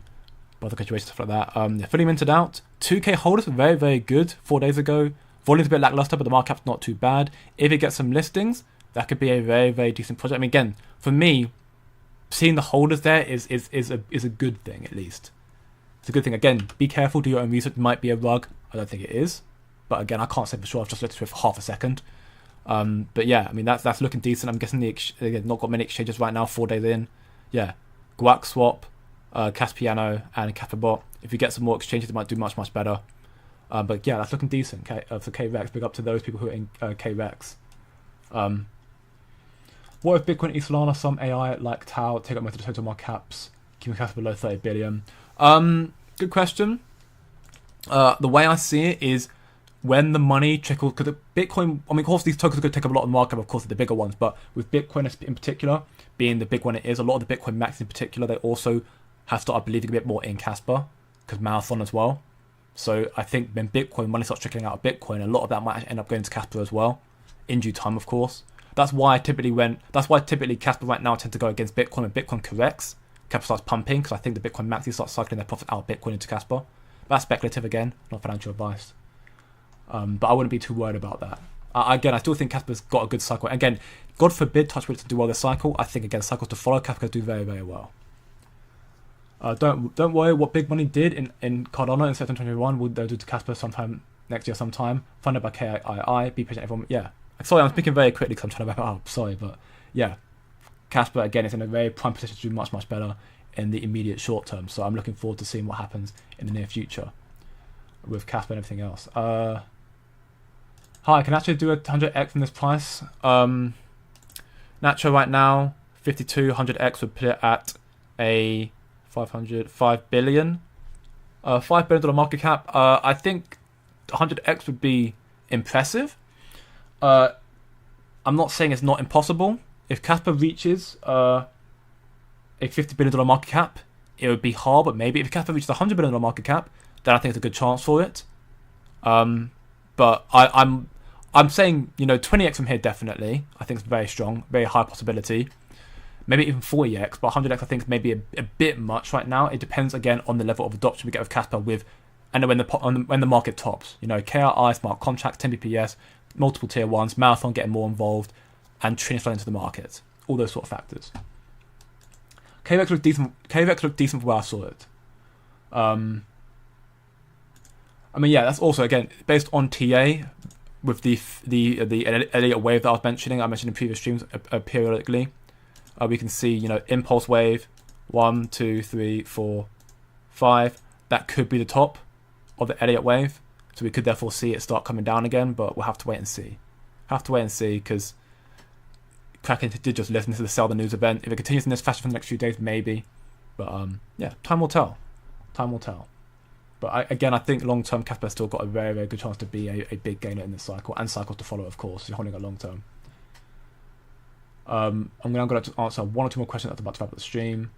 weather situation, stuff like that. Yeah, fully minted out. 2K holders were very, very good 4 days ago. Volume's a bit lackluster, but the market cap's not too bad. If it gets some listings, that could be a very, very decent project. I mean, again, for me, seeing the holders there is a good thing, at least. It's a good thing. Again, be careful, do your own research. It might be a rug. I don't think it is. But again, I can't say for sure. I've just looked at it for half a second. But yeah, I mean, that's looking decent. I'm guessing they've not got many exchanges right now, 4 days in. Yeah, Guac Swap, Caspiano, and Casperbot. If you get some more exchanges, it might do much better. But yeah, that's looking decent for KREX. Big up to those people who are in KREX. What if Bitcoin, Solana, some AI like Tau take up most of the total market caps, keeping Casper below 30 billion? Good question. The way I see it is when the money trickles, because Bitcoin, I mean, of course, these tokens are going to take up a lot of market, of course, the bigger ones, but with Bitcoin in particular, being the big one it is, a lot of the Bitcoin maxes in particular, they also have started believing a bit more in Casper, because Marathon as well. So I think when Bitcoin money starts trickling out of Bitcoin, a lot of that might end up going to Casper as well, in due time, of course. That's why typically Casper right now tend to go against Bitcoin. When Bitcoin corrects, Casper starts pumping, because I think the Bitcoin maxis start cycling their profit out of Bitcoin into Casper. That's speculative again, not financial advice. But I wouldn't be too worried about that. Again, I still think Casper's got a good cycle. Again, God forbid touch wood to do well this cycle. I think again cycles to follow, Casper do very, very well. Don't worry what big money did in Cardano in September 2021. Will they do to Casper sometime next year sometime? Funded by KII. Be patient, everyone. Yeah. Sorry, I'm speaking very quickly because I'm trying to wrap it up. Sorry, but yeah. Casper again is in a very prime position to do much better in the immediate short term. So I'm looking forward to seeing what happens in the near future with Casper and everything else. Hi, I can actually do a 100x from this price. Nacho right now, 52, 100x would put it at a 5 billion. $5 billion market cap. I think 100x would be impressive. I'm not saying it's not impossible. If Casper reaches a $50 billion market cap, it would be hard, but maybe if Casper reaches a $100 billion market cap, then I think it's a good chance for it. But I'm saying, 20x from here definitely. I think it's very strong, very high possibility. Maybe even 40x, but 100x I think is maybe a bit much right now. It depends again on the level of adoption we get with Casper and when the market tops. KRI, smart contracts, 10 BPS, multiple tier ones, Marathon getting more involved, and Trin flow into the market. All those sort of factors. KREX looked decent. KREX looked decent for where I saw it. That's also again based on TA with the Elliott wave that I was mentioning. I mentioned in previous streams periodically. We can see impulse wave 1, 2, 3, 4, 5. That could be the top of the Elliott wave. So we could therefore see it start coming down again, but we'll have to wait and see. Because Kraken did just listen to the sell the news event. If it continues in this fashion for the next few days, maybe. But time will tell. But I think long term, Casper still got a very, very good chance to be a big gainer in this cycle, and cycles to follow, of course, if you're holding it long term. I'm going to answer one or two more questions that's about to wrap up the stream.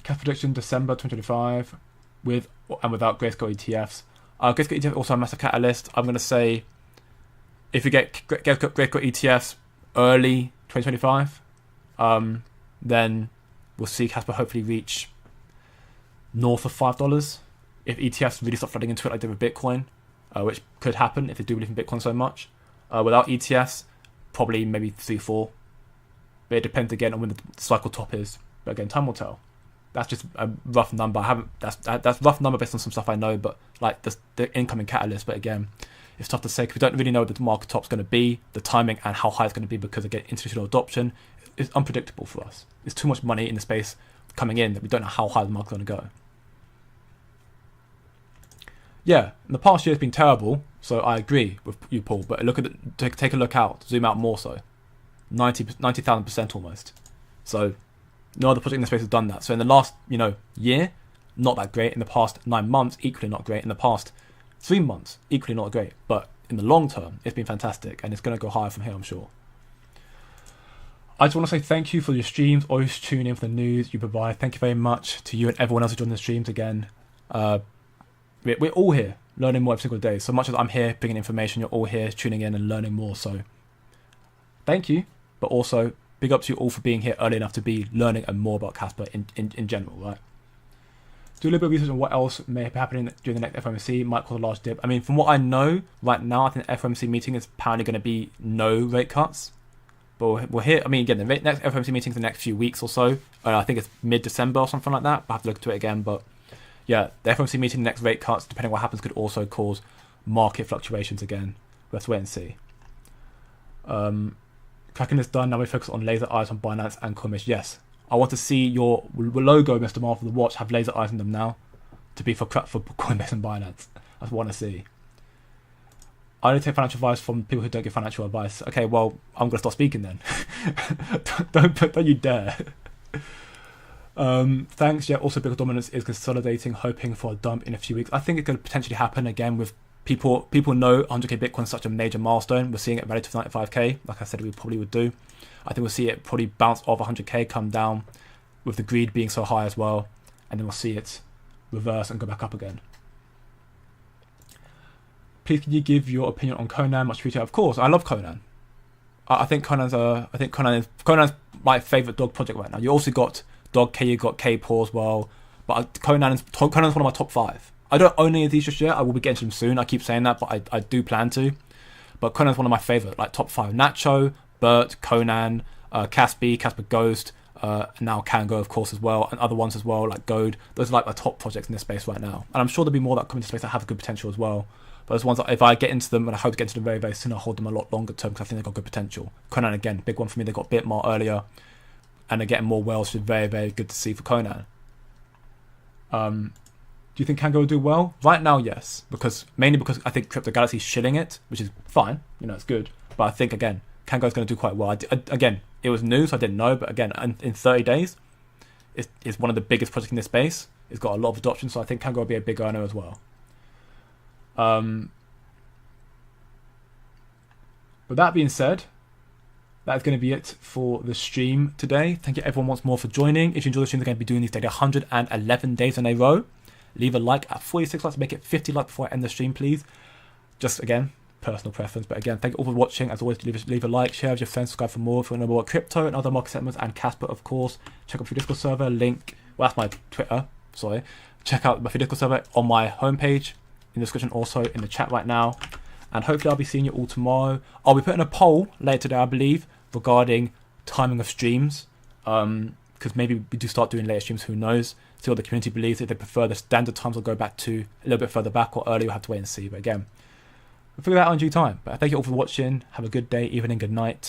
Cash prediction December 2025 with and without Grayscale ETFs. Grayscale ETF also a massive catalyst. I'm going to say if you get Grayscale ETFs early 2025, then we'll see Casper hopefully reach north of $5 if ETFs really start flooding into it like they did with Bitcoin, which could happen if they do believe in Bitcoin so much. Without ETFs, probably maybe 3-4. But it depends again on when the cycle top is. But again, time will tell. That's just a rough number. That's rough number based on some stuff I know, but like the incoming catalyst. But again, it's tough to say because we don't really know what the market top's going to be, the timing, and how high it's going to be because again, institutional adoption is unpredictable for us. There's too much money in the space coming in that we don't know how high the market's going to go. Yeah, in the past year has been terrible, so I agree with you, Paul. But take a look out, zoom out more so, 90,000% almost. So no other project in the space has done that. So in the last year, not that great. In the past 9 months, equally not great. In the past 3 months, equally not great. But in the long term, it's been fantastic, and it's going to go higher from here, I'm sure. I just want to say thank you for your streams. Always tune in for the news you provide. Thank you very much to you and everyone else who joined the streams again. We're all here learning more every single day. So much as I'm here bringing information, you're all here tuning in and learning more. So thank you, but also big up to you all for being here early enough to be learning and more about Casper in general, right? Do a little bit of research on what else may be happening during the next FOMC. Might cause a large dip. I mean, from what I know right now, I think the FOMC meeting is apparently going to be no rate cuts. But we're here. I mean, again, the next FOMC meeting is the next few weeks or so. I think it's mid-December or something like that. I'll have to look into it again. But yeah, the FOMC meeting, the next rate cuts, depending on what happens, could also cause market fluctuations again. Let's wait and see. Kraken is done. Now we focus on laser eyes on Binance and Coinbase. Yes, I want to see your logo, Mr. Marvel, the watch, have laser eyes in them now, to be for Coinbase and Binance. That's what I want to see. I only take financial advice from people who don't give financial advice. Okay, well, I'm going to stop speaking then. don't you dare. Thanks. Yeah, also Bitcoin dominance is consolidating, hoping for a dump in a few weeks. I think it could potentially happen again with people know 100k Bitcoin is such a major milestone. We're seeing it relative to 95k, like I said we probably would do. I think we'll see it probably bounce off 100k, come down with the greed being so high as well, and then we'll see it reverse and go back up again. Please can you give your opinion on Conan? Much appreciated. Of course, I love Conan. I think Conan's my favourite dog project right now. You also got Dog K, you got K-Paw as well, but Conan's one of my top 5. I don't own any of these just yet. I will be getting to them soon. I keep saying that, but I do plan to. But Conan's one of my favourite, like top 5. Nacho, Bert, Conan, Casper Ghost, and now Kango, of course, as well, and other ones as well, like Goad. Those are like my top projects in this space right now. And I'm sure there'll be more that come into space that have a good potential as well. But those ones, that if I get into them, and I hope to get into them very, very soon, I'll hold them a lot longer term because I think they've got good potential. Conan, again, big one for me. They got a bit more earlier, and they're getting more whales, which is very, very good to see for Conan. Do you think Kango will do well? Right now, yes. Mainly because I think Crypto Galaxy's shilling it, which is fine. It's good. But I think, again, Kango's going to do quite well. Again, it was new, so I didn't know. But again, in 30 days, it's one of the biggest projects in this space. It's got a lot of adoption, so I think Kango will be a big earner as well. With that being said, that's going to be it for the stream today. Thank you everyone once more for joining. If you enjoy the stream, they're going to be doing these daily 111 days in a row. Leave a like at 46 likes, make it 50 likes before I end the stream, please. Just again, personal preference. But again, thank you all for watching. As always, leave a like, share with your friends, subscribe for more. If you want to know more about crypto and other market segments and Casper, of course, check out my Discord server. Link, well, that's my Twitter. Sorry. Check out my Discord server on my homepage, in the description, also in the chat right now. And hopefully I'll be seeing you all tomorrow. I'll be putting a poll later today, I believe, regarding timing of streams. Because maybe we do start doing later streams, who knows. See what the community believes. If they prefer the standard times, I'll go back to a little bit further back, or earlier, we'll have to wait and see. But again, we'll figure that out in due time. But thank you all for watching. Have a good day, evening, good night.